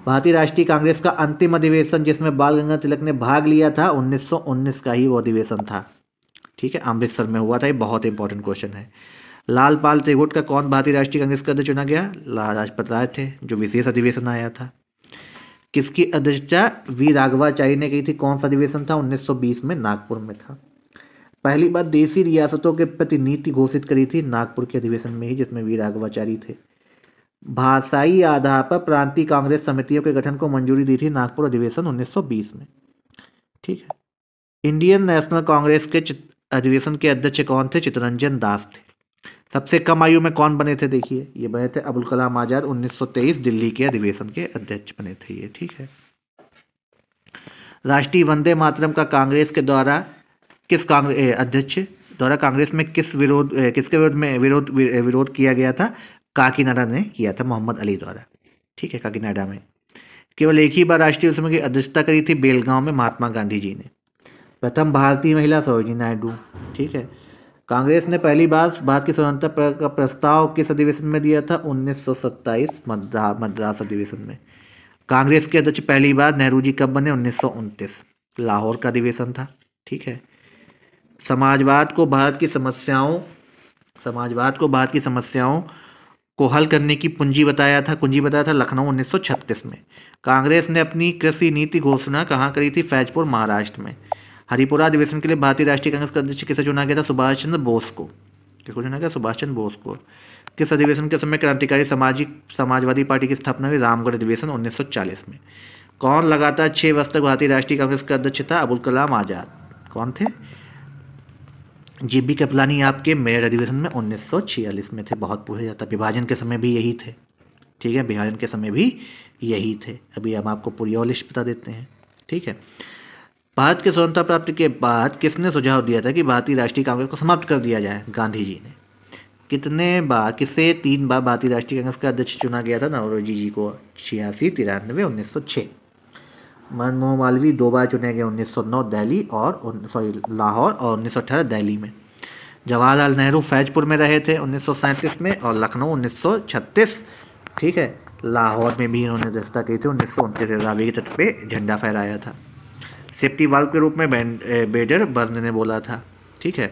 भारतीय राष्ट्रीय कांग्रेस का अंतिम अधिवेशन जिसमें बाल गंगाधर तिलक ने भाग लिया था, 1919 का ही वो अधिवेशन था। ठीक है, अमृतसर में हुआ था। ये बहुत इंपॉर्टेंट क्वेश्चन है। लाल पाल त्रिगुट का कौन भारतीय राष्ट्रीय कांग्रेस का अध्यक्ष चुना गया? लाला लाजपत राय थे, जो विशेष अधिवेशन आया था। किसकी अध्यक्षता वी राघवाचारी ने की थी? कौन सा अधिवेशन था? 1920 में नागपुर में था। पहली बार देसी रियासतों के प्रति नीति घोषित करी थी नागपुर के अधिवेशन में ही, जिसमें वी राघवाचारी थे। भाषाई आधार पर प्रांतीय कांग्रेस समितियों के गठन को मंजूरी दी थी नागपुर अधिवेशन 1920 में। ठीक है। इंडियन नेशनल कांग्रेस के अधिवेशन के अध्यक्ष कौन थे? चित्तरंजन दास थे। सबसे कम आयु में कौन बने थे? देखिए, ये बने थे अबुल कलाम आजाद। 1923 दिल्ली के अधिवेशन के अध्यक्ष बने थे ये। ठीक है। राष्ट्रीय वंदे मातरम का कांग्रेस के द्वारा किस कांग्रेस अध्यक्ष द्वारा कांग्रेस में किसके विरोध किया गया था? काकीनाडा ने किया था, मोहम्मद अली द्वारा। ठीक है, काकीनाडा में। केवल एक ही बार राष्ट्रीय उसमें की अध्यक्षता करी थी बेलगांव में महात्मा गांधी जी ने। प्रथम भारतीय महिला सरोजिनी नायडू। ठीक है। कांग्रेस ने पहली बार भारत की स्वतंत्रता का प्रस्ताव किस अधिवेशन में दिया था? 1927 मद्रास अधिवेशन में। कांग्रेस के अध्यक्ष पहली बार नेहरू जी कब बने? 1929, लाहौर का अधिवेशन था। ठीक है। समाजवाद को भारत की समस्याओं को हल करने की कुंजी बताया था लखनऊ 1936 में। कांग्रेस ने अपनी कृषि नीति घोषणा कहाँ करी थी? फैजपुर महाराष्ट्र में। हरिपुरा अधिवेशन के लिए भारतीय राष्ट्रीय कांग्रेस का अध्यक्ष किसे चुना गया था? सुभाष चंद्र बोस को। किसको चुना गया? सुभाष चंद्र बोस को। किस अधिवेशन के समय क्रांतिकारी समाजवादी पार्टी की स्थापना हुई? रामगढ़ अधिवेशन 1940 में। कौन लगातार 6 वर्ष तक भारतीय राष्ट्रीय कांग्रेस का अध्यक्ष था? अबुल कलाम आजाद। कौन थे? जीबी कृपलानी आपके मेरठ अधिवेशन में 1946 में थे। बहुत पूछा जाता, विभाजन के समय भी यही थे। ठीक है, विभाजन के समय भी यही थे। अभी हम आपको पूरी और लिस्ट बता देते हैं। ठीक है। भारत के स्वतंत्रता प्राप्ति के बाद किसने सुझाव दिया था कि भारतीय राष्ट्रीय कांग्रेस को समाप्त कर दिया जाए? गांधी जी ने। कितने बार, किसे 3 बार भारतीय राष्ट्रीय कांग्रेस का अध्यक्ष चुना गया था? नौरोजी जी को 86, 93, 1906। मनमोहन मालवीय 2 बार चुने गए, 1909 दिल्ली लाहौर और 1918 दिल्ली में। जवाहरलाल नेहरू फैजपुर में रहे थे 1937 में और लखनऊ 1936। ठीक है। लाहौर में भी इन्होंने दस्ता की थी 1929। रावी के तट पे झंडा फहराया था। सेफ्टी वाल्व के रूप में बेडर बर्न ने बोला था। ठीक है।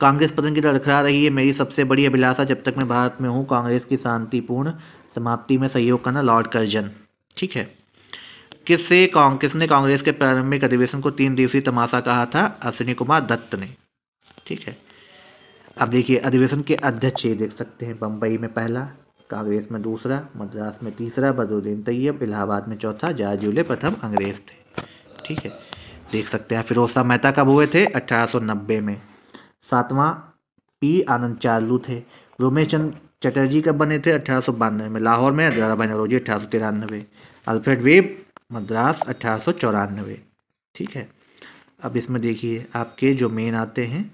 कांग्रेस पतन की लड़खड़ा रही है मेरी सबसे बड़ी अभिलाषा जब तक मैं भारत में हूँ कांग्रेस की शांतिपूर्ण समाप्ति में सहयोग करना। Lord Curzon. ठीक है। किसने कांग्रेस के प्रारंभिक अधिवेशन को 3 दिवसीय तमाशा कहा था? अश्विनी कुमार दत्त ने। ठीक है। अब देखिए, अधिवेशन के अध्यक्ष ये देख सकते हैं। बम्बई में पहला, कांग्रेस में दूसरा, मद्रास में तीसरा बदरुद्दीन तैयब, इलाहाबाद में चौथा, जहाजूले प्रथम अंग्रेज थे। ठीक है, देख सकते हैं। फिरोज शाह मेहता कब हुए थे? 1890 में। 7वां पी आनंद चार्लू थे। रोमेश चंद्र चटर्जी कब बने थे? 1892 में। लाहौर में दादाभाई नौरोजी 1893। Alfred web Madras 1894। ठीक है। अब इसमें देखिए आपके जो मेन आते हैं,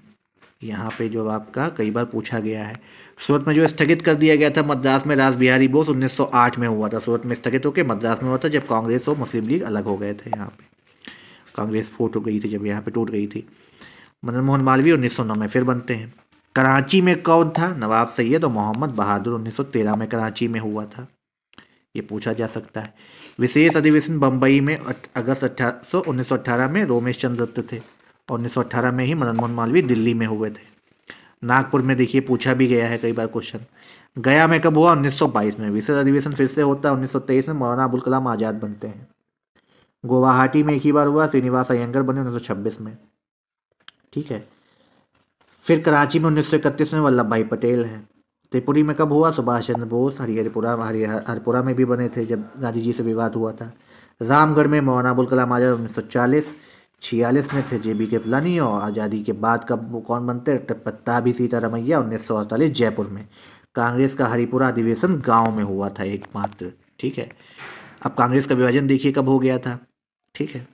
यहाँ पे जो आपका कई बार पूछा गया है। सूरत में जो स्थगित कर दिया गया था मद्रास में रास बिहारी बोस 1908 में हुआ था। सूरत में स्थगित होकर मद्रास में हुआ था जब कांग्रेस और मुस्लिम लीग अलग हो गए थे। यहाँ पे कांग्रेस फूट हो गई थी जब यहाँ पे टूट गई थी। मदन मोहन मालवीय 1909 में फिर बनते हैं। कराची में कौन था? नवाब सैयद और मोहम्मद बहादुर 1913 में कराची में हुआ था। ये पूछा जा सकता है। विशेष अधिवेशन बम्बई में अगस्त 1918 में रोमेश चंद्र दत्त थे और 1918 में ही मदन मोहन मालवीय दिल्ली में हुए थे। नागपुर में देखिए पूछा भी गया है कई बार क्वेश्चन। गया में कब हुआ? 1922 में। विशेष अधिवेशन फिर से होता है 1923 में। मौलाना अबुल कलाम आजाद बनते हैं। गुवाहाटी में एक ही बार हुआ, श्रीनिवास अयंगर बने 1926 में। ठीक है। फिर कराची में 1931 में वल्लभ भाई पटेल हैं। त्रिपुरी में कब हुआ? सुभाष चंद्र बोस। हरिपुरा में भी बने थे जब गांधी जी से विवाद हुआ था। रामगढ़ में मौलाना अबुल कलाम आजाद 1940। 46 में थे जेबी कृपलानी। और आज़ादी के बाद कब कौन बनते? पत्ताभी सीतारमैया 1948 जयपुर में। कांग्रेस का हरिपुरा अधिवेशन गांव में हुआ था एकमात्र। ठीक है, अब कांग्रेस का विभाजन देखिए कब हो गया था। ठीक है,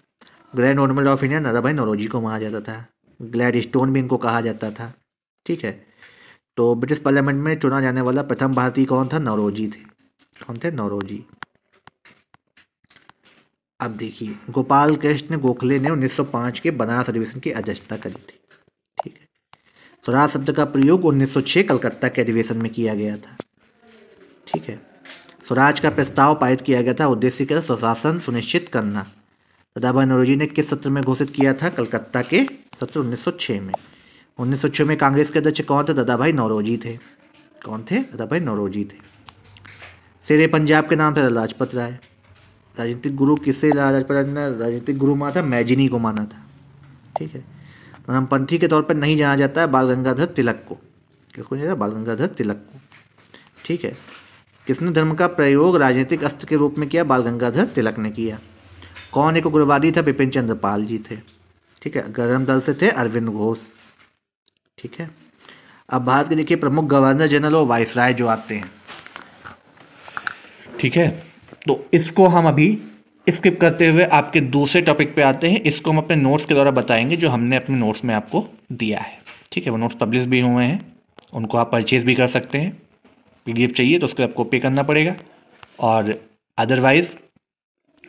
ग्रैंड ओर्नमेंट ऑफ इंडिया दादा भाई नौरोजी को माना जाता था, ग्लैड स्टोन भी इनको कहा जाता था। ठीक है, तो ब्रिटिश पार्लियामेंट में चुना जाने वाला प्रथम भारतीय कौन था? नौरोजी थे। कौन थे? नौरोजी। अब देखिए, गोपाल कृष्ण गोखले ने 1905 के बनारस अधिवेशन की अध्यक्षता करी थी। ठीक है, स्वराज शब्द का प्रयोग 1906 कलकत्ता के अधिवेशन में किया गया था। ठीक है, स्वराज का प्रस्ताव पारित किया गया था, उद्देश्य क्या था? स्वशासन सुनिश्चित करना। दादाभाई नौरोजी ने किस सत्र में घोषित किया था? कलकत्ता के सत्र 1906 में। 1906 में कांग्रेस के अध्यक्ष कौन थे? दादाभाई नौरोजी थे। कौन थे? दादाभाई नौरोजी थे। शेरे पंजाब के नाम थे लाजपत राय। राजनीतिक गुरु किससे लाजपत राय ने राजनीतिक गुरु माना था? मैजिनी को माना था। ठीक है, परमपंथी के तौर पर नहीं जाना जाता है बाल गंगाधर तिलक को। किसको नहीं जाता? बाल गंगाधर तिलक को। ठीक है, किसने धर्म का प्रयोग राजनीतिक अस्त्र के रूप में किया? बाल गंगाधर तिलक ने किया। कौन एक उग्रवादी था? बिपिन चंद्र पाल जी थे। ठीक है, गरम दल से थे अरविंद घोष। ठीक है, अब भारत के देखिए प्रमुख गवर्नर जनरल और वाइसराय जो आते हैं। ठीक है, तो इसको हम अभी स्किप करते हुए आपके दूसरे टॉपिक पे आते हैं। इसको हम अपने नोट्स के द्वारा बताएंगे जो हमने अपने नोट्स में आपको दिया है। ठीक है, वो नोट्स पब्लिश भी हुए हैं, उनको आप परचेज भी कर सकते हैं। पीडीएफ चाहिए तो उसको आपको पे करना पड़ेगा, और अदरवाइज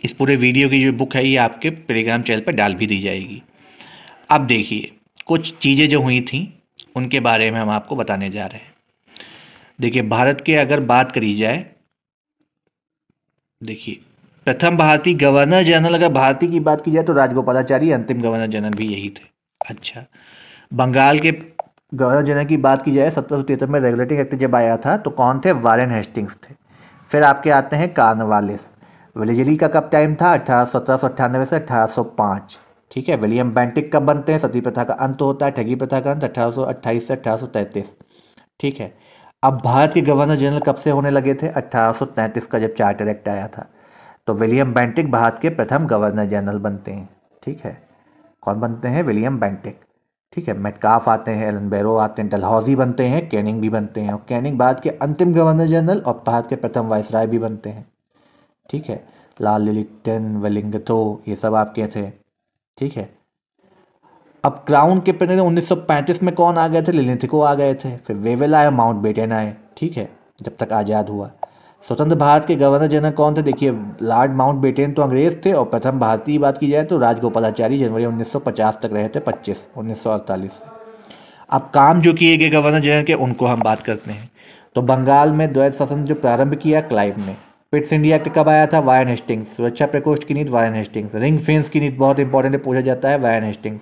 इस पूरे वीडियो की जो बुक है ये आपके टेलीग्राम चैनल पर डाल भी दी जाएगी। अब देखिए, कुछ चीज़ें जो हुई थी उनके बारे में हम आपको बताने जा रहे हैं। देखिए, भारत के अगर बात करी जाए, देखिए प्रथम भारतीय गवर्नर जनरल, अगर भारतीय की बात की जाए तो राजगोपालाचारी अंतिम गवर्नर जनरल भी यही थे। अच्छा, बंगाल के गवर्नर जनरल की बात की जाए 1773 में रेगुलेटिंग एक्ट जब आया था तो कौन थे? वारेन हेस्टिंग्स थे। फिर आपके आते हैं कॉर्नवालिस। वेलेजली का कब टाइम था? 1798 से 1805। ठीक है, विलियम बेंटिक कब बनते हैं? सती प्रथा का अंत होता है, ठगी प्रथा का अंत 1828 से 1833। ठीक है, अब भारत के गवर्नर जनरल कब से होने लगे थे? 1833 का जब चार्टर एक्ट आया था, तो विलियम बेंटिक भारत के प्रथम गवर्नर जनरल बनते हैं। ठीक है, कौन बनते हैं? William Bentinck. ठीक है, मेटकाफ आते हैं, एलन बैरो आते हैं, डलहौजी बनते हैं, कैनिंग भी बनते हैं, और कैनिंग भारत के अंतिम गवर्नर जनरल और भारत के प्रथम वाइसराय भी बनते हैं। ठीक है, लाल लिलिटन, वेलिंगथो, ये सब आपके थे। ठीक है, अब क्राउन के प्रतिनिधि 1935 में कौन आ गए थे? लिलिथको आ गए थे। फिर वेवेल आए, माउंट बेटन आए। ठीक है, जब तक आज़ाद हुआ। स्वतंत्र भारत के गवर्नर जनरल कौन थे? देखिए, लॉर्ड माउंट बेटन तो अंग्रेज थे, और प्रथम भारतीय बात की जाए तो राजगोपालाचारी जनवरी 1950 तक रहे थे, 1948 से। अब काम जो किए गए गवर्नर जनरल के उनको हम बात करते हैं। तो बंगाल में द्वैत शासन जो प्रारंभ किया क्लाइव ने। पिट्स इंडिया एक्ट कब आया था? Warren Hastings. सुरक्षा प्रकोष्ठ की नीति वारेन हेस्टिंग्स। रिंग फेंस की नीति बहुत इंपॉर्टेंट है, पूछा जाता है, वारेन हेस्टिंग्स।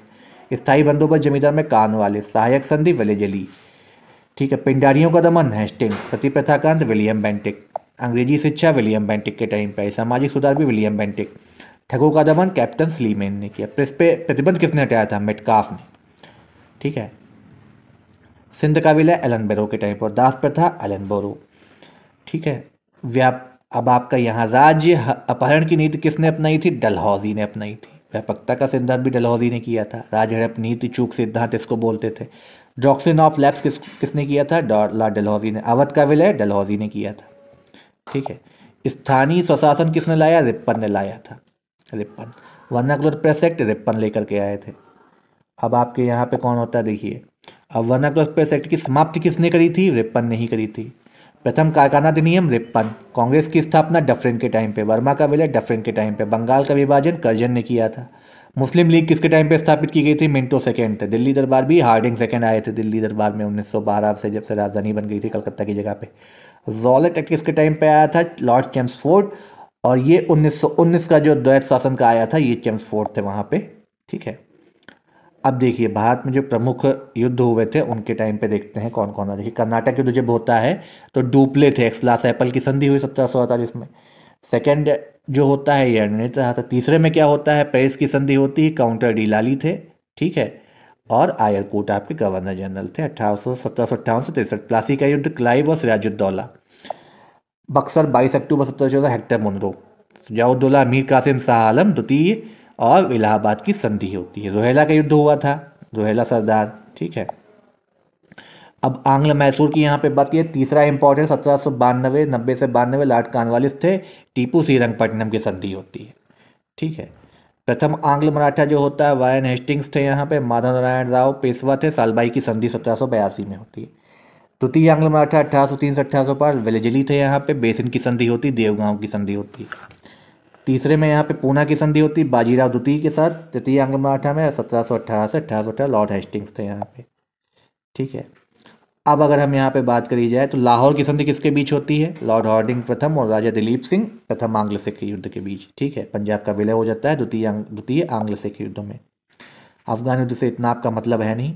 स्थायी बंदोबस्त जमींदार में कॉर्नवालिस। सहायक संधि वेलेजली। ठीक है, पिंडारियों का दमन हेस्टिंग्स। सती प्रथा का अंत विलियम बेंटिक। अंग्रेजी शिक्षा विलियम बेंटिक के टाइम पे। सामाजिक सुधार भी विलियम बेंटिक। ठगों का दमन कैप्टन स्लीमेन ने किया। प्रेस पे प्रतिबंध किसने हटाया था? मेटकाफ ने। ठीक है, सिंध का विलय एलन बैरो के टाइम पर। दास प्रथा एलन बैरो। ठीक है, अब आपका यहाँ राज्य अपहरण की नीति किसने अपनाई थी? डलहौजी ने अपनाई थी। व्यापकता का सिद्धांत भी डलहौजी ने किया था। राज्य हड़प नीति चूक सिद्धांत इसको बोलते थे। डॉक्ट्रिन ऑफ लैप्स किसने किया था? लॉर्ड डलहौजी ने। अवध का विलय डलहौजी ने किया था। ठीक है, स्थानीय स्वशासन किसने लाया? रिप्पन ने लाया था। रिप्पन। वर्नाकुलर प्रेस एक्ट रिप्पन लेकर के आए थे। अब आपके यहाँ पे कौन होता है? देखिए, अब वर्नाकुलर प्रेस एक्ट की समाप्ति किसने करी थी? रिप्पन ने ही करी थी। प्रथम कारखाना अधिनियम रिप्पन। कांग्रेस की स्थापना डफरिन के टाइम पे। वर्मा का विलय डफरिन के टाइम पे। बंगाल का विभाजन कर्जन ने किया था। मुस्लिम लीग किसके टाइम पे स्थापित की गई थी? मिंटो सेकेंड थे। दिल्ली दरबार भी हार्डिंग सेकेंड आए थे दिल्ली दरबार में 1912 से, जब से राजधानी बन गई थी कलकत्ता की जगह पे। रॉलेट एक्ट किसके टाइम पे आया था? Lord Chelmsford. और ये 1919 का जो द्वैत शासन का आया था ये चेम्सफोर्ड थे वहाँ पे। ठीक है, अब देखिए भारत में जो प्रमुख युद्ध हुए थे उनके टाइम पे देखते हैं कौन कौन है। देखिए, कर्नाटक युद्ध जब होता है तो डुप्ले थे। एक्सला सैपल की संधि हुई 1748 में। सेकेंड जो होता है ये निर्णित रहा था। तीसरे में क्या होता है? पेरिस की संधि होती है। काउंटर डी लाली थे। ठीक है, और आयरकूट आपके गवर्नर जनरल थे 1758 से 63। प्लासी का युद्ध क्लाइव और सिराजुद्दौला। बक्सर 22 अक्टूबर 1714 हेक्टर मुनरो। सुजाउद्दौला मीर कासिम शाह आलम द्वितीय और इलाहाबाद की संधि होती है। रोहेला का युद्ध हुआ था, रोहेला सरदार। ठीक है, अब आंग्ल मैसूर की यहाँ पे बात की, तीसरा इंपॉर्टेंट 1792 90 से 92 लॉर्ड कॉर्नवालिस थे, टीपू श्रीरंगपट्टनम की संधि होती है। ठीक है। प्रथम आंग्ल मराठा जो होता है वायन हेस्टिंग्स थे, यहाँ पे माधव नारायण राव पेशवा थे, सालबाई की संधि 1782 में होती है। द्वितीय आंग्ल मराठा 1803 से 1805 वेलेजली थे, यहाँ पे बेसिन की संधि होती, देवगांव की संधि होती। तीसरे में यहाँ पे पूना की संधि होती बाजीराव द्वितीय के साथ। तृतीय आंग्ल मराठा में 1718 से 1818 लॉर्ड हेस्टिंग्स थे यहाँ पे। ठीक है। अब अगर हम यहाँ पे बात करी जाए तो लाहौर की संधि किसके बीच होती है? लॉर्ड हार्डिंग प्रथम और राजा दिलीप सिंह प्रथम आंग्ल सिख युद्ध के बीच। ठीक है। पंजाब का विलय हो जाता है द्वितीय आंग्ल सिख युद्ध में। अफगान युद्ध से इतना आपका मतलब है नहीं।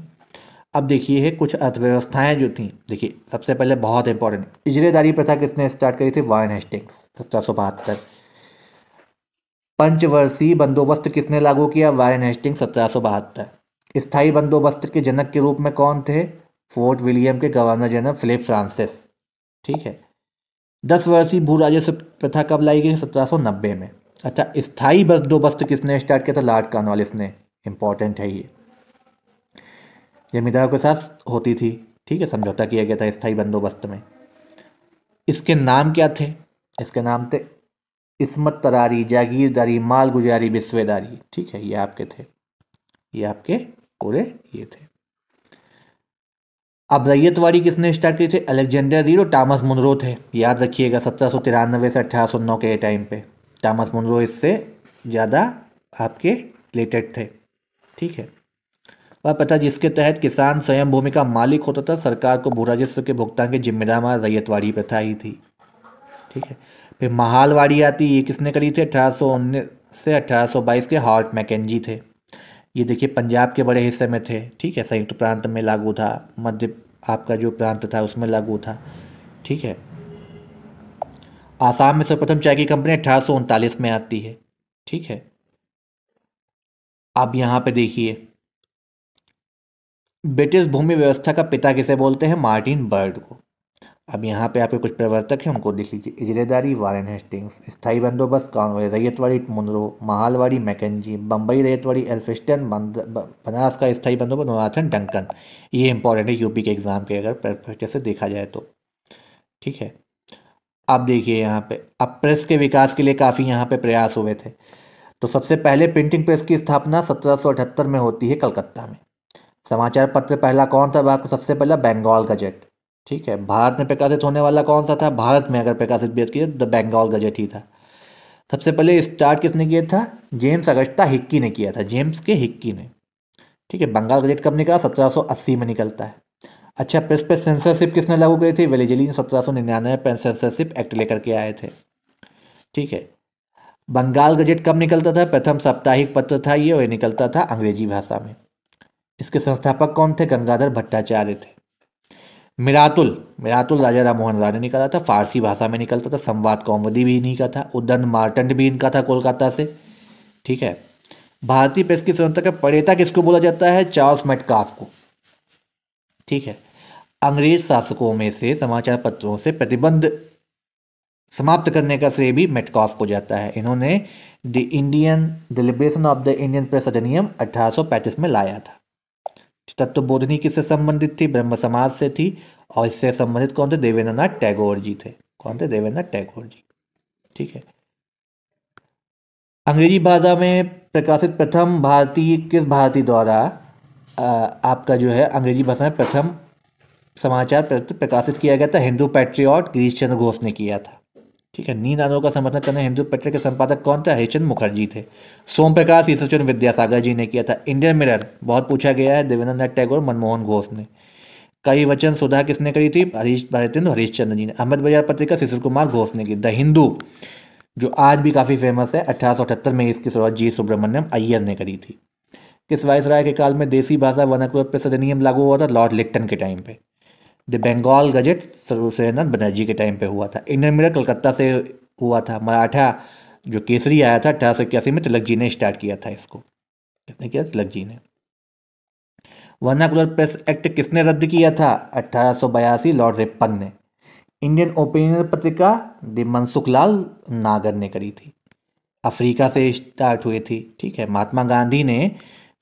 अब देखिए है कुछ अर्थव्यवस्थाएं जो थी। देखिए सबसे पहले बहुत इंपॉर्टेंट, इजरेदारी प्रथा किसने स्टार्ट करी थी? वायन हेस्टिंग्स 1772। पंचवर्षीय बंदोबस्त किसने लागू किया? वायन हेस्टिंग्स 1772। स्थायी बंदोबस्त के जनक के रूप में कौन थे? फोर्ट विलियम के गवर्नर जनरल फिलिप फ्रांसिस। ठीक है। 10 वर्षीय भू राजस्व प्रथा कब लाई गई? 1790 में। अच्छा, स्थायी बंदोबस्त किसने स्टार्ट किया था? लॉर्ड कॉर्नवालिस ने। इंपॉर्टेंट है ये, जमींदारों के साथ होती थी। ठीक है, समझौता किया गया था स्थायी बंदोबस्त में। इसके नाम क्या थे? इसके नाम थे इस्मत तरारी, जागीरदारी, माल गुजारी, बिस्वेदारी। ठीक है, ये आपके थे, ये आपके पूरे ये थे। अब रैयतवाड़ी किसने स्टार्ट की थी? अलेक्जेंडर रीड और टॉमस मुनरो थे। याद रखिएगा 1793 से 1809 के टाइम पे टॉमस मुनरो इससे ज़्यादा आपके रिलेटेड थे। ठीक है। वह प्रथा जिसके तहत किसान स्वयं भूमि का मालिक होता था, सरकार को भू राजस्व के भुगतान की जिम्मेदार रैयतवाड़ी प्रथा ही थी। ठीक है। फिर महालवाड़ी आती, ये किसने करी थी? 1819 से 1822 के हॉर्ट मैकेंजी थे। ये देखिए पंजाब के बड़े हिस्से में थे। ठीक है, संयुक्त प्रांत में लागू था, मध्य आपका जो प्रांत था उसमें लागू था। ठीक है। आसाम में सर्वप्रथम चाय की कंपनी 1839 में आती है। ठीक है। अब यहाँ पे देखिए ब्रिटिश भूमि व्यवस्था का पिता किसे बोलते हैं? मार्टिन बर्ड को। अब यहाँ पे आपके कुछ प्रवर्तक हैं, उनको देख लीजिए। इजरेदारी वारेन हेस्टिंग्स, स्थायी बंदोबस्त Conway, ryotwari Munro, mahalwari Mackenzie, Bombay ryotwari Elphinstone, Banaras का स्थायी बंदोबस्त नोनाथन डंकन। ये इंपॉर्टेंट है यूपी के एग्जाम के अगर परस्पेक्टिव से देखा जाए तो। ठीक है। अब देखिए यहाँ पे अब प्रेस के विकास के लिए काफ़ी यहाँ पे प्रयास हुए थे। तो सबसे पहले प्रिंटिंग प्रेस की स्थापना 1778 में होती है कलकत्ता में। समाचार पत्र पहला कौन था? भारत का सबसे पहला बंगाल गजट। ठीक है। भारत में प्रकाशित होने वाला कौन सा था? भारत में अगर प्रकाशित भी किया तो द बंगाल गजट ही था। सबसे पहले स्टार्ट किसने किया था? जेम्स अगस्टा हिक्की ने किया था, जेम्स के हिक्की ने। ठीक है। बंगाल गजट कब निकला? 1780 में निकलता है। अच्छा, प्रेस पे सेंसरशिप किसने लागू करी थी? वेलेजली ने 1799 में सेंसरशिप एक्ट लेकर के आए थे। ठीक है। बंगाल गजट कब निकलता था? प्रथम साप्ताहिक पत्र था ये, और निकलता था अंग्रेजी भाषा में। इसके संस्थापक कौन थे? गंगाधर भट्टाचार्य थे। मिरातुल मिरातुल राजा राम मोहन राय ने निकाला था, फारसी भाषा में निकलता था। संवाद कौमुदी भी इन्हीं का था। उद्दंड मार्टंड भी इनका था कोलकाता से। ठीक है। भारतीय प्रेस की स्वतंत्रता का प्रणेता किसको बोला जाता है? चार्ल्स मेटकाफ को। ठीक है। अंग्रेज शासकों में से समाचार पत्रों से प्रतिबंध समाप्त करने का श्रेय भी मेटकाफ को जाता है। इन्होंने the liberation of the Indian press अधिनियम 1835 में लाया था। तत्वबोधनी किससे संबंधित थी? ब्रह्म समाज से थी। और इससे संबंधित कौन थे? देवेंद्रनाथ टैगोर जी थे। कौन थे? देवेंद्रनाथ टैगोर जी। ठीक है। अंग्रेजी भाषा में प्रकाशित प्रथम भारतीय किस भारतीय द्वारा आपका जो है अंग्रेजी भाषा में प्रथम समाचार पत्र प्रकाशित किया गया था? हिंदू पैट्रियट गिरीश चंद्र घोष ने किया था। ठीक है। नींद आंदोलन का समर्थन करने हिंदू पैट्रियट के संपादक कौन थे? हरिश्चंद्र मुखर्जी थे। सोम प्रकाश ईश्वरचंद्र विद्यासागर जी ने किया था। इंडियन मिरर बहुत पूछा गया है, देवेंद्रनाथ टैगोर, मनमोहन घोष ने। कई वचन सुधा किसने करी थी? भारतेंद्र हरिश्चंद्र जी ने। अहमद बाजार पत्रिका शिशिर कुमार घोष ने की। द हिंदू जो आज भी काफ़ी फेमस है, 1878 में इसकी शुरुआत जी सुब्रमण्यम अय्यर ने करी थी। किस वायसराय के काल में देसी भाषा वर्नाकुलर प्रेस अधिनियम लागू हुआ था? लॉर्ड लिक्टन के टाइम पे। द बंगाल गजट सर्वसेनानंद बनर्जी के टाइम पे हुआ था। इंडियन मिरर कलकत्ता से हुआ था। मराठा जो केसरी आया था 1881 में, तिलक जी ने स्टार्ट किया था इसको। किसने किया? तिलक जी ने। वर्नाकुलर प्रेस एक्ट किसने रद्द किया था? 1882 लॉर्ड रिपन ने। इंडियन ओपिनियन पत्रिका द मनसुखलाल नागर ने करी थी। अफ्रीका से स्टार्ट हुई थी। ठीक है। महात्मा गांधी ने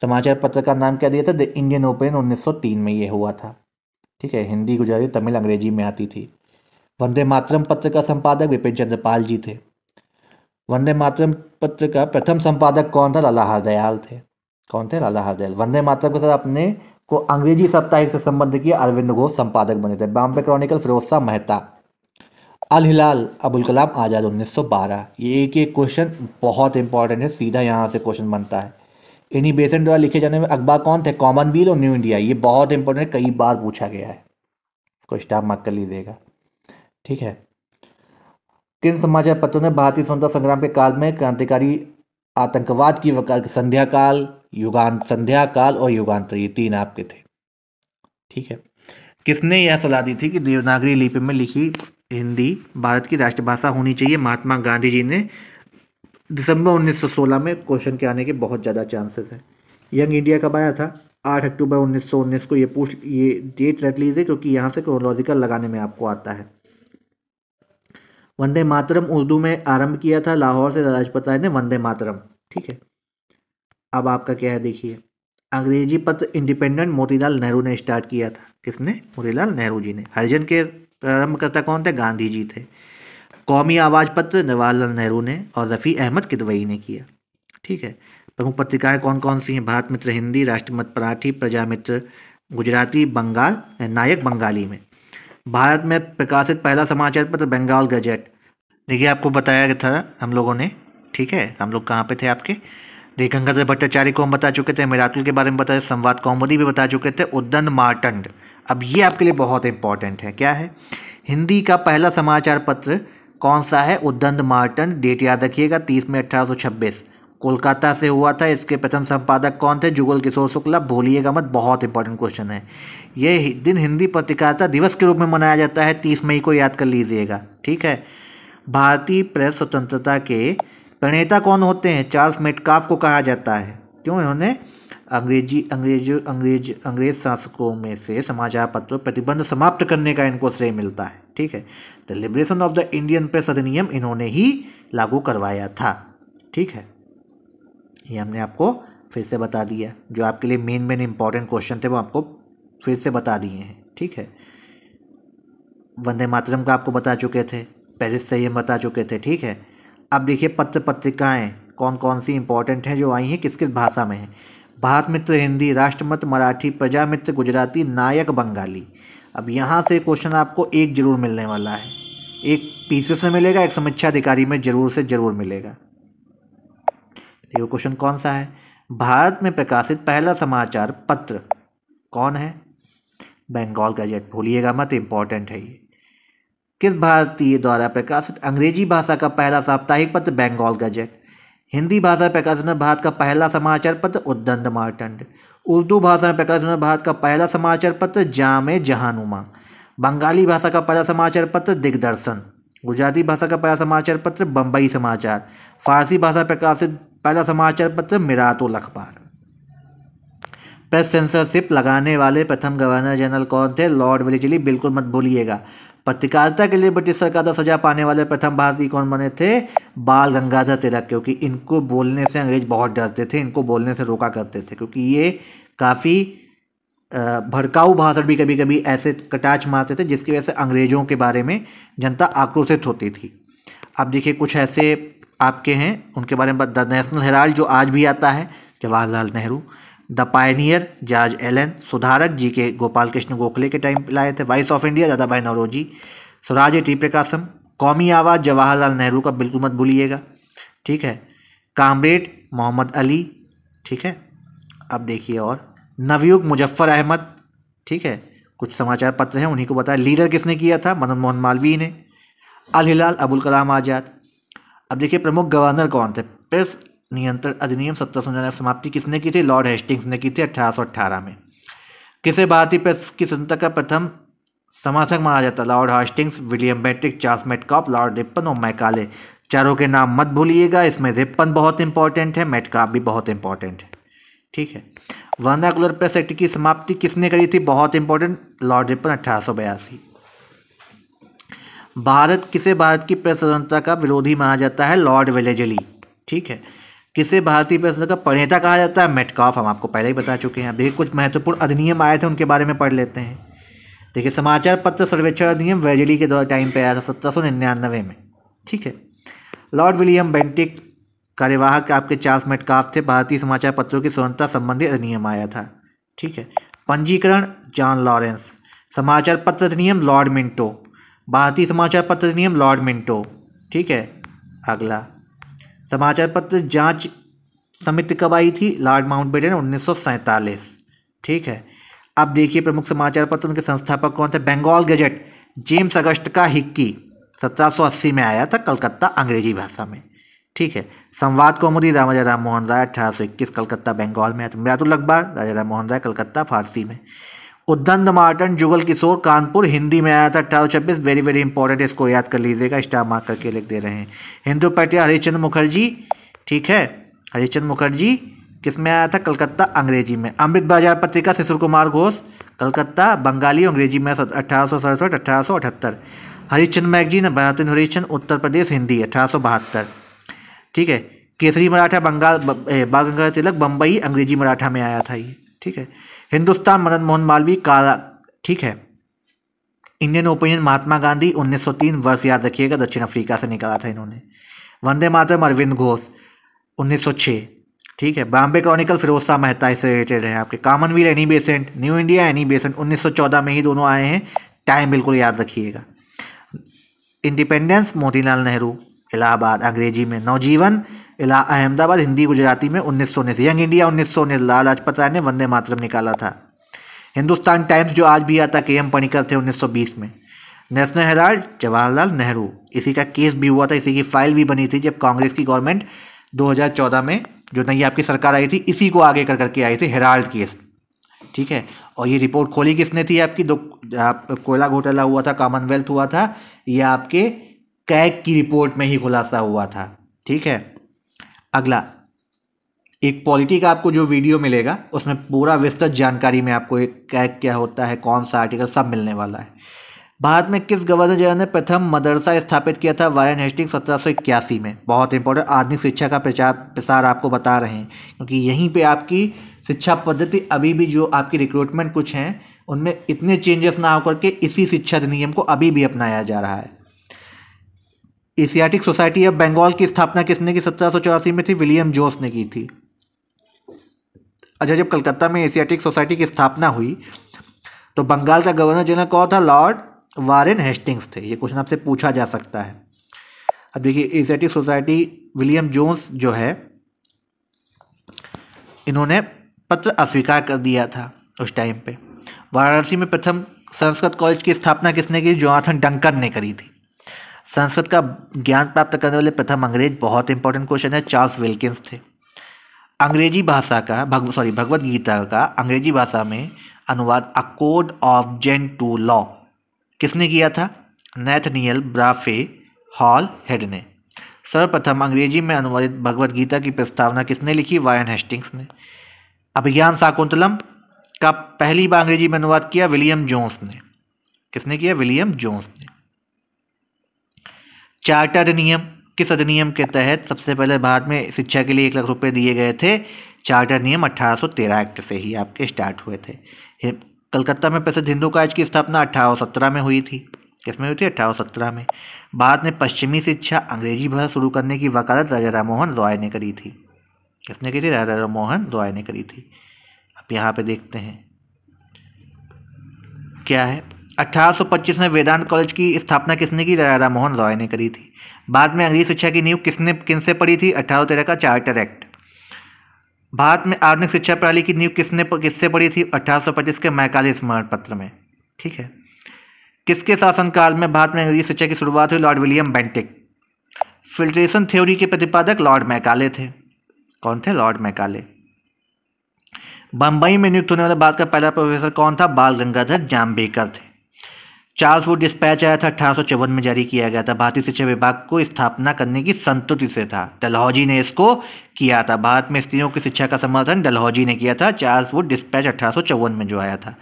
समाचार पत्र का नाम क्या दिया था? द इंडियन ओपिनियन 1903 में ये हुआ था। ठीक है, हिंदी, गुजराती, तमिल, अंग्रेजी में आती थी। वंदे मातरम पत्र का संपादक विपिन चंद्र पाल जी थे। वंदे मातरम पत्र का प्रथम संपादक कौन था? लाला हरदयाल थे। कौन थे? लाला हरदयाल। वंदे मातरम के साथ अपने को अंग्रेजी साप्ताहिक से संबंध किया अरविंद घोष संपादक बने थे। बॉम्बे क्रॉनिकल फिरोज शाह मेहता। अल हिलाल अबुल कलाम आज़ाद 1912। ये एक क्वेश्चन बहुत इंपॉर्टेंट है, सीधा यहाँ से क्वेश्चन बनता है। इन्हीं बेसेंट द्वारा लिखे जाने में अखबार कौन थे? कॉमनवेल्थ और न्यू इंडिया। ये बहुत इंपॉर्टेंट है, कई बार पूछा गया है, इसको स्टार मार्क कर लीजिएगा। ठीक है, किन समाचार पत्रों ने भारतीय स्वतंत्रता संग्राम के काल में क्रांतिकारी आतंकवाद की वकालत? संध्या काल और युगांतर, ये तीन आपके थे। ठीक है, किसने यह सलाह दी थी कि देवनागरी लिपि में लिखी हिंदी भारत की राष्ट्रभाषा होनी चाहिए? महात्मा गांधी जी ने। दिसंबर 1916 में क्वेश्चन के आने के बहुत ज़्यादा चांसेस हैं। यंग इंडिया कब आया था? 8 अक्टूबर 1919 को। ये डेट रख लीजिए क्योंकि यहाँ से क्रोनोलॉजिकल लगाने में आपको आता है। वंदे मातरम उर्दू में आरंभ किया था लाहौर से राजपत राय ने, वंदे मातरम। ठीक है, अब आपका क्या है देखिए। अंग्रेजी पत्र इंडिपेंडेंट मोतीलाल नेहरू ने स्टार्ट किया था। किसने? मोतीलाल नेहरू जी ने। हरिजन के प्रारंभकर्ता कौन थे? गांधी जी थे। कौमी आवाज़ पत्र जवाहरलाल नेहरू ने और रफ़ी अहमद किदवई ने किया। ठीक है, प्रमुख पत्रिकाएं कौन कौन सी हैं? भारत मित्र हिंदी, राष्ट्रमत मराठी, प्रजामित्र गुजराती, बंगाल नायक बंगाली में। भारत में प्रकाशित पहला समाचार पत्र बंगाल गजट। देखिए, आपको बताया गया था हम लोगों ने। ठीक है, हम लोग कहाँ पे थे आपके? देखिए, गंगाधर भट्टाचार्य को हम बता चुके थे, मिराकल के बारे में बताया, संवाद कौमुदी भी बता चुके थे, उद्दंड मार्तंड। अब ये आपके लिए बहुत इंपॉर्टेंट है। क्या है? हिंदी का पहला समाचार पत्र कौन सा है? उद्दंड मार्तंड। डेट याद रखिएगा, 30 मई 1826 कोलकाता से हुआ था। इसके प्रथम संपादक कौन थे? जुगल किशोर शुक्ला। भूलिएगा मत, बहुत इंपॉर्टेंट क्वेश्चन है। ये दिन हिंदी पत्रकारिता दिवस के रूप में मनाया जाता है, 30 मई को, याद कर लीजिएगा। ठीक है, भारतीय प्रेस स्वतंत्रता के प्रणेता कौन होते हैं? चार्ल्स मेटकाफ को कहा जाता है। क्यों? इन्होंने अंग्रेज शासकों में से समाचार पत्रों प्रतिबंध समाप्त करने का इनको श्रेय मिलता है। ठीक है, the liberation of the Indian press अधिनियम इन्होंने ही लागू करवाया था। ठीक है, ये हमने आपको फिर से बता दिया। जो आपके लिए मेन इंपॉर्टेंट क्वेश्चन थे वो आपको फिर से बता दिए हैं। ठीक है, वंदे मातरम का आपको बता चुके थे, पेरिस संयम बता चुके थे। ठीक है, अब देखिए पत्र पत्रिकाएं कौन कौन सी इंपॉर्टेंट हैं जो आई हैं, किस किस भाषा में हैं। भारत मित्र हिंदी, राष्ट्रमत मराठी, प्रजामित्र गुजराती, नायक बंगाली। अब यहाँ से क्वेश्चन आपको एक जरूर मिलने वाला है, एक पीसी से मिलेगा, एक समीक्षा अधिकारी में जरूर से जरूर मिलेगा। देखो क्वेश्चन कौन सा है? भारत में प्रकाशित पहला समाचार पत्र कौन है? बंगाल गजट। भूलिएगा मत, इंपॉर्टेंट है ये। किस भारतीय द्वारा प्रकाशित अंग्रेजी भाषा का पहला साप्ताहिक पत्र? बंगाल गजट। हिंदी भाषा में प्रकाशित होने भारत का पहला समाचार पत्र? उद्दंड मार्तंड। उर्दू भाषा में प्रकाशित होने भारत का पहला समाचार पत्र? जामे जहानुमा। बंगाली भाषा का पहला समाचार पत्र? दिग्दर्शन। गुजराती भाषा का पहला समाचार पत्र? बम्बई समाचार। फारसी भाषा में प्रकाशित पहला समाचार पत्र? मिरातुल अखबार। प्रेस सेंसरशिप लगाने वाले प्रथम गवर्नर जनरल कौन थे? Lord Wellesley. बिल्कुल मत भूलिएगा। पत्रकारिता के लिए ब्रिटिश सरकार द्वारा सजा पाने वाले प्रथम भारतीय कौन बने थे? बाल गंगाधर तिलक। क्योंकि इनको बोलने से अंग्रेज बहुत डरते थे, इनको बोलने से रोका करते थे, क्योंकि ये काफ़ी भड़काऊ भाषण भी कभी कभी ऐसे कटाच मारते थे जिसकी वजह से अंग्रेजों के बारे में जनता आक्रोशित होती थी। अब देखिए कुछ ऐसे आपके हैं, उनके बारे में द नेशनल हेराल्ड जो आज भी आता है, Jawaharlal Nehru. The pioneer George Allen. सुधारक जी के गोपाल कृष्ण गोखले के टाइम लाए थे। वॉइस ऑफ इंडिया दादा भाई नौरोजी। स्वराज टी प्रकाशम। कौमी आवाज़ जवाहरलाल नेहरू का बिल्कुल मत भूलिएगा। ठीक है, कामरेड मोहम्मद अली। ठीक है, अब देखिए और नवयुग मुजफ्फर अहमद। ठीक है, कुछ समाचार पत्र हैं उन्हीं को बताया। लीडर किसने किया था? मदन मोहन मालवीय ने। अल हिलाल अबुल कलाम आज़ाद। अब देखिए प्रमुख गवर्नर कौन थे? प्रेस नियंत्रण अधिनियम 1799 समाप्ति किसने की थी? लॉर्ड हेस्टिंग्स ने की थी 1818 में। किसे भारतीय प्रेस की स्वतंत्रता का प्रथम समर्थक माना जाता? Lord Hastings, William Bentinck, Charles Metcalfe, Lord Ripon और मैकाले। चारों के नाम मत भूलिएगा, इसमें रिपन बहुत इंपॉर्टेंट है, मेटकाफ भी बहुत इंपॉर्टेंट है। ठीक है, वर्नाकुलर प्रेस एक्ट की समाप्ति किसने करी थी? बहुत इंपॉर्टेंट, लॉर्ड रिपन 1882। किसे भारत की प्रेस स्वतंत्रता का विरोधी माना जाता है? Lord Wellesley. ठीक है, किसे भारतीय प्रेस का प्रणेता कहा जाता है? मेटकाफ। हम आपको पहले ही बता चुके हैं। अभी कुछ महत्वपूर्ण अधिनियम आए थे उनके बारे में पढ़ लेते हैं। देखिए समाचार पत्र सर्वेक्षण अधिनियम वेजेली के दौर टाइम पे आया था 1799 में। ठीक है। लॉर्ड विलियम बेंटिक कार्यवाहक आपके चार्ल्स मेटकाफ थे। भारतीय समाचार पत्रों की स्वतंत्रता संबंधी अधिनियम आया था। ठीक है। पंजीकरण जॉन लॉरेंस। समाचार पत्र अधिनियम लॉर्ड मिंटो। भारतीय समाचार पत्र अधिनियम लॉर्ड मिंटो। ठीक है। अगला समाचार पत्र जांच समिति कब आई थी? Lord Mountbatten 1947। ठीक है। अब देखिए प्रमुख समाचार पत्र उनके संस्थापक कौन थे? बंगाल गजट जेम्स अगस्त का हिक्की 1780 में आया था कलकत्ता अंग्रेजी भाषा में। ठीक है। संवाद कौमुदी राजा राम मोहन राय 1821 कलकत्ता बंगाल में आया था। मृदुल अखबार राजा राम मोहन राय कलकत्ता फारसी में। उद्दंड मार्टन जुगल किशोर कानपुर हिंदी में आया था 1826। वेरी वेरी इंपॉर्टेंट, इसको याद कर लीजिएगा, स्टार मार्क करके लिख दे रहे हैं। हिंदू पैट्रियट हरिश्चंद्र मुखर्जी। ठीक है। हरिश्चंद्र मुखर्जी किस में आया था? कलकत्ता अंग्रेजी में। अमृत बाजार पत्रिका शिशिर कुमार घोष कलकत्ता बंगाली अंग्रेजी में 1867 1878। हरिश्चंद्र मैगजीन भारत हरिश्चंद्र उत्तर प्रदेश हिंदी 1872। ठीक है। केसरी मराठा बंगाल बाल गंगाधर तिलक बम्बई अंग्रेजी मराठा में आया था ये। ठीक है। हिंदुस्तान मदन मोहन मालवीय काला। ठीक है। इंडियन ओपिनियन महात्मा गांधी 1903 वर्ष याद रखिएगा, दक्षिण अफ्रीका से निकाला था इन्होंने। वंदे मातरम अरविंद घोष 1906। ठीक है। बॉम्बे क्रॉनिकल फिरोज शाह मेहता से रिलेटेड है आपके। Commonwealth Annie Besant, new India Annie Besant 1914 में ही दोनों आए हैं, टाइम बिल्कुल याद रखिएगा। इंडिपेंडेंस मोतीलाल नेहरू इलाहाबाद अंग्रेजी में। नवजीवन अहमदाबाद हिंदी गुजराती में 1919। यंग इंडिया 1919 लाल लाजपत राय ने वंदे मातरम निकाला था। हिंदुस्तान टाइम्स जो आज भी आता के एम पणिकर थे 1920 में। नेशनल हेराल्ड जवाहरलाल नेहरू, इसी का केस भी हुआ था, इसी की फाइल भी बनी थी जब कांग्रेस की गवर्नमेंट 2014 में जो नई आपकी सरकार आई थी, इसी को आगे कर करके आई थी, हेराल्ड केस। ठीक है। और ये रिपोर्ट खोली किसने थी आपकी? कोयला घोटाला हुआ था, कॉमनवेल्थ हुआ था, ये आपके कैग की रिपोर्ट में ही खुलासा हुआ था। ठीक है। अगला एक पॉलिटी का आपको जो वीडियो मिलेगा उसमें पूरा विस्तृत जानकारी में आपको एक कैग क्या होता है, कौन सा आर्टिकल, सब मिलने वाला है। भारत में किस गवर्नर जनरल ने प्रथम मदरसा स्थापित किया था? वारेन हेस्टिंग्स 1781 में। बहुत इंपॉर्टेंट, आधुनिक शिक्षा का प्रचार प्रसार आपको बता रहे हैं, क्योंकि यहीं पे आपकी शिक्षा पद्धति अभी भी जो आपकी रिक्रूटमेंट कुछ हैं उनमें इतने चेंजेस ना होकर के इसी शिक्षा अधिनियम को अभी भी अपनाया जा रहा है। एशियाटिक सोसाइटी ऑफ बंगाल की स्थापना किसने की? 1784 में थी, विलियम जोन्स ने की थी। अच्छा, जब कलकत्ता में एशियाटिक सोसाइटी की स्थापना हुई तो बंगाल का गवर्नर जनरल कौन था? लॉर्ड वारेन हेस्टिंग्स थे। ये क्वेश्चन आपसे पूछा जा सकता है। अब देखिए एशियाटिक सोसाइटी विलियम जोन्स जो है, इन्होंने पत्र अस्वीकार कर दिया था उस टाइम पे। वाराणसी में प्रथम संस्कृत कॉलेज की स्थापना किसने की? जोनाथन डंकन ने करी थी। संस्कृत का ज्ञान प्राप्त करने वाले प्रथम अंग्रेज, बहुत इंपॉर्टेंट क्वेश्चन है, चार्ल्स विल्किंस थे। अंग्रेजी भाषा का भगवद गीता का अंग्रेजी भाषा में अनुवाद a code of Gentoo law किसने किया था? नेथनियल ब्राफे हॉल हेड ने। सर्वप्रथम अंग्रेजी में अनुवादित भगवद गीता की प्रस्तावना किसने लिखी? वारेन हेस्टिंग्स ने। अभिज्ञान शाकुंतलम का पहली बार अंग्रेजी में अनुवाद किया विलियम जोन्स ने। किसने किया? विलियम जोन्स ने। चार्टर नियम किस अधिनियम के तहत सबसे पहले भारत में शिक्षा के लिए 1 लाख रुपए दिए गए थे? चार्टर नियम 1813 एक्ट से ही आपके स्टार्ट हुए थे। कलकत्ता में प्रसिद्ध हिंदू कॉलेज की स्थापना 1817 में हुई थी। किसमें हुई थी? 1817 में। भारत में पश्चिमी शिक्षा अंग्रेजी भाषा शुरू करने की वकालत राजा राम मोहन रॉय ने करी थी। किसने की थी? राजा राम मोहन रॉय ने करी थी। अब यहाँ पे देखते हैं क्या है। 1825 में वेदांत कॉलेज की स्थापना किसने की? राजा राम मोहन रॉय ने करी थी। बाद में अंग्रेजी शिक्षा की नींव किनसे पड़ी थी? 1813 का चार्टर एक्ट। भारत में आधुनिक शिक्षा प्रणाली की नींव किससे पड़ी थी? 1825 के मैकाले स्मरण पत्र में। ठीक है। किसके शासनकाल में भारत में अंग्रेजी शिक्षा की शुरुआत हुई? Lord William Bentinck. Filtration theory के प्रतिपादक लॉर्ड मैकाले थे। कौन थे? Lord Macaulay. बंबई में नियुक्त होने वाला भारत का पहला प्रोफेसर कौन था? बाल गंगाधर जाम्बेकर थे। चार्ल्स वुड डिस्पैच आया था 1854 में जारी किया गया था। भारतीय शिक्षा विभाग को स्थापना करने की संतुति से था। डलहौजी ने इसको किया था। भारत में स्त्रियों की शिक्षा का समर्थन डलहौजी ने किया था। चार्ल्स वुड डिस्पैच 1854 में जो आया था।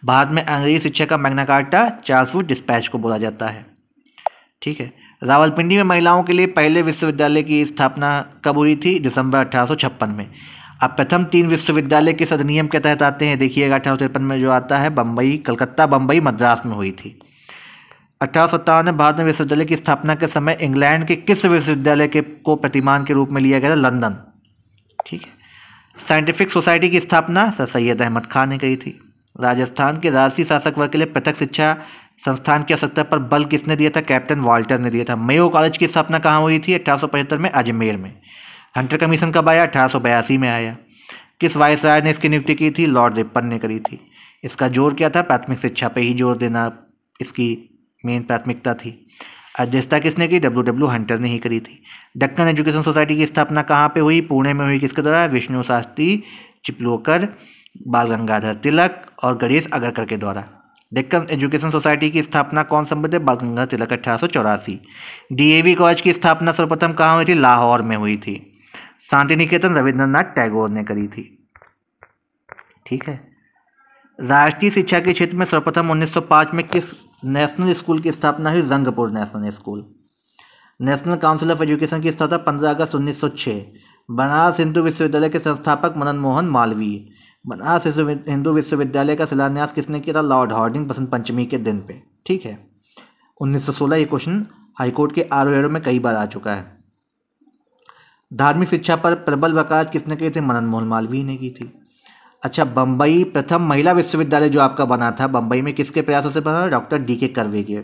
भारत में अंग्रेजी शिक्षा का Magna carta Charles Wood dispatch को बोला जाता है। ठीक है। रावलपिंडी में महिलाओं के लिए पहले विश्वविद्यालय की स्थापना कब हुई थी? दिसंबर 1856 में। अब प्रथम 3 विश्वविद्यालय किस अधिनियम के तहत आते हैं, देखिएगा 1853 में जो आता है बम्बई, कलकत्ता, बम्बई, मद्रास में हुई थी। 1857 में भारत में विश्वविद्यालय की स्थापना के समय इंग्लैंड के किस विश्वविद्यालय के को प्रतिमान के रूप में लिया गया था, लंदन। ठीक है। साइंटिफिक सोसाइटी की स्थापना सर सैयद अहमद खान ने करी थी। राजस्थान के राजसी शासक वर्ग के लिए पृथक शिक्षा संस्थान की आवश्यकता पर बल किसने दिया था, कैप्टन वाल्टर ने दिया था। मेयो कॉलेज की स्थापना कहाँ हुई थी, 1875 में अजमेर में। हंटर कमीशन कब आया, 1882 में आया। किस वायसराय ने इसकी नियुक्ति की थी, लॉर्ड रिपन ने करी थी। इसका जोर क्या था, प्राथमिक शिक्षा पे ही जोर देना इसकी मेन प्राथमिकता थी। अध्यक्षता किसने की, डब्ल्यू हंटर ने ही करी थी। दक्कन एजुकेशन सोसाइटी की स्थापना कहाँ पे हुई, पुणे में हुई। किसके द्वारा, विष्णु शास्त्री, चिपलोकर, बाल गंगाधर तिलक और गणेश अगरकर के द्वारा। डेक्कन एजुकेशन सोसाइटी की स्थापना कौन संबंधित है, बाल गंगाधर तिलक, 1884। डीएवी कॉलेज की स्थापना सर्वप्रथम कहाँ हुई थी, लाहौर में हुई थी। शांति निकेतन रविंद्रनाथ टैगोर ने करी थी। ठीक है। राष्ट्रीय शिक्षा के क्षेत्र में सर्वप्रथम 1905 में किस नेशनल स्कूल की स्थापना हुई, Rangpur national school. National council of education की स्थापना 15 अगस्त 1906। बनारस हिंदू विश्वविद्यालय के संस्थापक मदन मोहन मालवीय। बनारस हिंदू विश्वविद्यालय का शिलान्यास किसने किया था, लॉर्ड हार्डिंग, बसंत पंचमी के दिन पे। ठीक है। 1916 ये क्वेश्चन हाईकोर्ट के आर में कई बार आ चुका है। धार्मिक शिक्षा पर प्रबल वकालत किसने की थी, मदन मोहन मालवीय ने की थी। अच्छा, बम्बई प्रथम महिला विश्वविद्यालय जो आपका बना था, बम्बई में किसके प्रयासों से बना, डॉक्टर डी.के. कर्वे के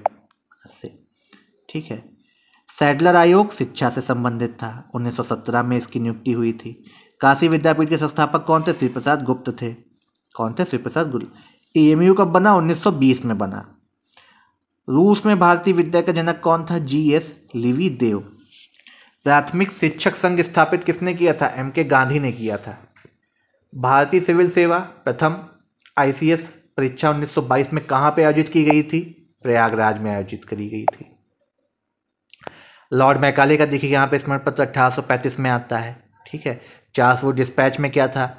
से। ठीक है। सैडलर आयोग शिक्षा से संबंधित था, 1917 में इसकी नियुक्ति हुई थी। काशी विद्यापीठ के संस्थापक कौन थे, श्री प्रसाद गुप्त थे। कौन थे, श्री प्रसाद गुप्त। एएमयू कब बना, 1920 में बना। रूस में भारतीय विद्या का जनक कौन था, जी.एस. लिवी देव। प्राथमिक शिक्षक संघ स्थापित किसने किया था, एम.के. गांधी ने किया था। भारतीय सिविल सेवा प्रथम आईसीएस परीक्षा 1922 में कहाँ पे आयोजित की गई थी, प्रयागराज में आयोजित करी गई थी। लॉर्ड मैकाले का देखिए यहाँ पे स्मरण पत्र 1835 में आता है। ठीक है। चार्ल्स डिस्पैच में क्या था,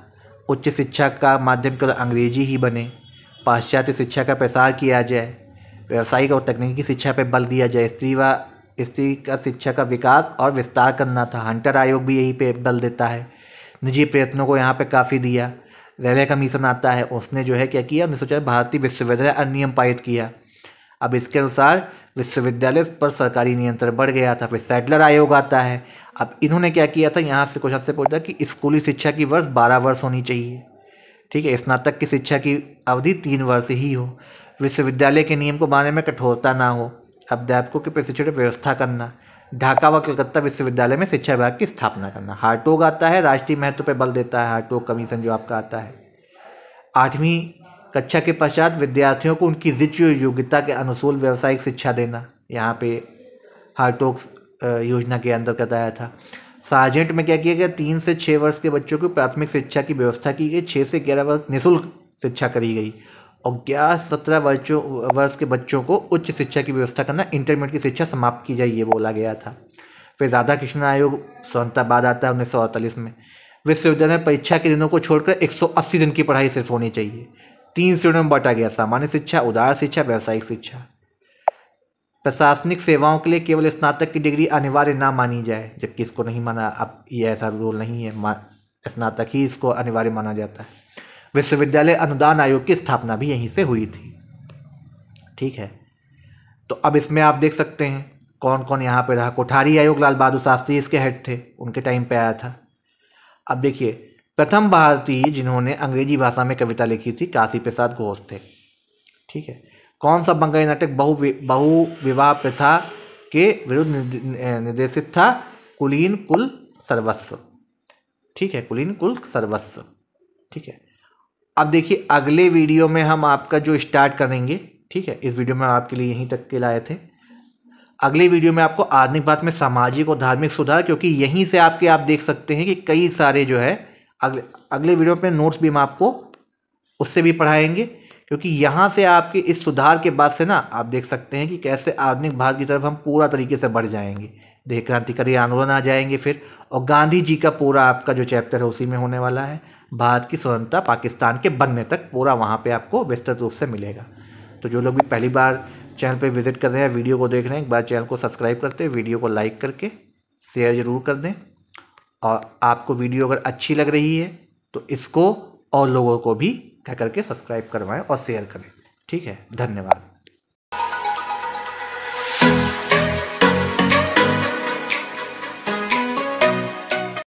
उच्च शिक्षा का माध्यम केवल अंग्रेजी ही बने, पाश्चात्य शिक्षा का प्रसार किया जाए, व्यावसायिक और तकनीकी शिक्षा पर बल दिया जाए, स्त्री का शिक्षा का विकास और विस्तार करना था। हंटर आयोग भी यही पे बल देता है। निजी प्रयत्नों को यहाँ पे काफ़ी दिया। रेले कमीशन आता है, उसने जो है क्या किया, 1904 भारतीय विश्वविद्यालय अधिनियम पारित किया। अब इसके अनुसार विश्वविद्यालय पर सरकारी नियंत्रण बढ़ गया था। फिर सैडलर आयोग आता है। अब इन्होंने क्या किया था, यहाँ से क्वेश्चन से पूछा कि स्कूली शिक्षा की वर्ष 12 वर्ष होनी चाहिए। ठीक है। स्नातक की शिक्षा की अवधि 3 वर्ष ही हो। विश्वविद्यालय के नियम को मानने में कठोरता ना हो। अध्यापकों के प्रशिक्षण की व्यवस्था करना। ढाका व कलकत्ता विश्वविद्यालय में शिक्षा विभाग की स्थापना करना। हार्टोग आता है, राष्ट्रीय महत्व पर बल देता है, हार्टोग कमीशन जो आपका आता है। 8वीं कक्षा के पश्चात विद्यार्थियों को उनकी रुचि और योग्यता के अनुकूल व्यावसायिक शिक्षा देना, यहाँ पे हार्टोग योजना के अंतर्गत आया था। सार्जेंट में क्या किया गया, 3 से 6 वर्ष के बच्चों को प्राथमिक शिक्षा की व्यवस्था की गई, 6 से 11 वर्ष निःशुल्क शिक्षा करी गई और 11-17 वर्ष के बच्चों को उच्च शिक्षा की व्यवस्था करना, इंटरमीडिएट की शिक्षा समाप्त की जाए, ये बोला गया था। फिर राधा कृष्ण आयोग स्वतंत्रता बाद आता है 1948 में। विश्वविद्यालय में परीक्षा के दिनों को छोड़कर 180 दिन की पढ़ाई सिर्फ होनी चाहिए। 3 श्रेणियों में बांटा गया, सामान्य शिक्षा, उदार शिक्षा, व्यावसायिक शिक्षा। प्रशासनिक सेवाओं के लिए केवल स्नातक की डिग्री अनिवार्य ना मानी जाए, जबकि इसको नहीं माना। अब ये ऐसा रूल नहीं है, स्नातक ही इसको अनिवार्य माना जाता है। विश्वविद्यालय अनुदान आयोग की स्थापना भी यहीं से हुई थी। ठीक है। तो अब इसमें आप देख सकते हैं कौन कौन यहाँ पे रहा। कोठारी आयोग लाल बहादुर शास्त्री इसके हेड थे, उनके टाइम पे आया था। अब देखिए, प्रथम भारतीय जिन्होंने अंग्रेजी भाषा में कविता लिखी थी, काशी प्रसाद घोष थे। ठीक है। कौन सा बंगाली नाटक बहु विवाह प्रथा के विरुद्ध निर्देशित था, कुलीन कुल सर्वस्व। ठीक है, कुलीन कुल सर्वस्व। ठीक है। अब देखिए, अगले वीडियो में हम आपका जो स्टार्ट करेंगे, ठीक है, इस वीडियो में आपके लिए यहीं तक के लाए थे। अगले वीडियो में आपको आधुनिक भारत में सामाजिक और धार्मिक सुधार, क्योंकि यहीं से आप देख सकते हैं कि कई सारे जो है अगले वीडियो में नोट्स भी हम आपको उससे भी पढ़ाएंगे, क्योंकि यहाँ से आपके इस सुधार के बाद से ना आप देख सकते हैं कि कैसे आधुनिक भारत की तरफ हम पूरा तरीके से बढ़ जाएंगे। देश क्रांतिकारी आंदोलन आ जाएंगे फिर, और गांधी जी का पूरा आपका जो चैप्टर है उसी में होने वाला है। भारत की स्वतंत्रता पाकिस्तान के बनने तक पूरा वहाँ पे आपको विस्तृत रूप से मिलेगा। तो जो लोग भी पहली बार चैनल पे विजिट कर रहे हैं, वीडियो को देख रहे हैं, एक बार चैनल को सब्सक्राइब करते हैं, वीडियो को लाइक करके शेयर ज़रूर कर दें। और आपको वीडियो अगर अच्छी लग रही है तो इसको और लोगों को भी क्या करके सब्सक्राइब करवाएं और शेयर करें। ठीक है, धन्यवाद।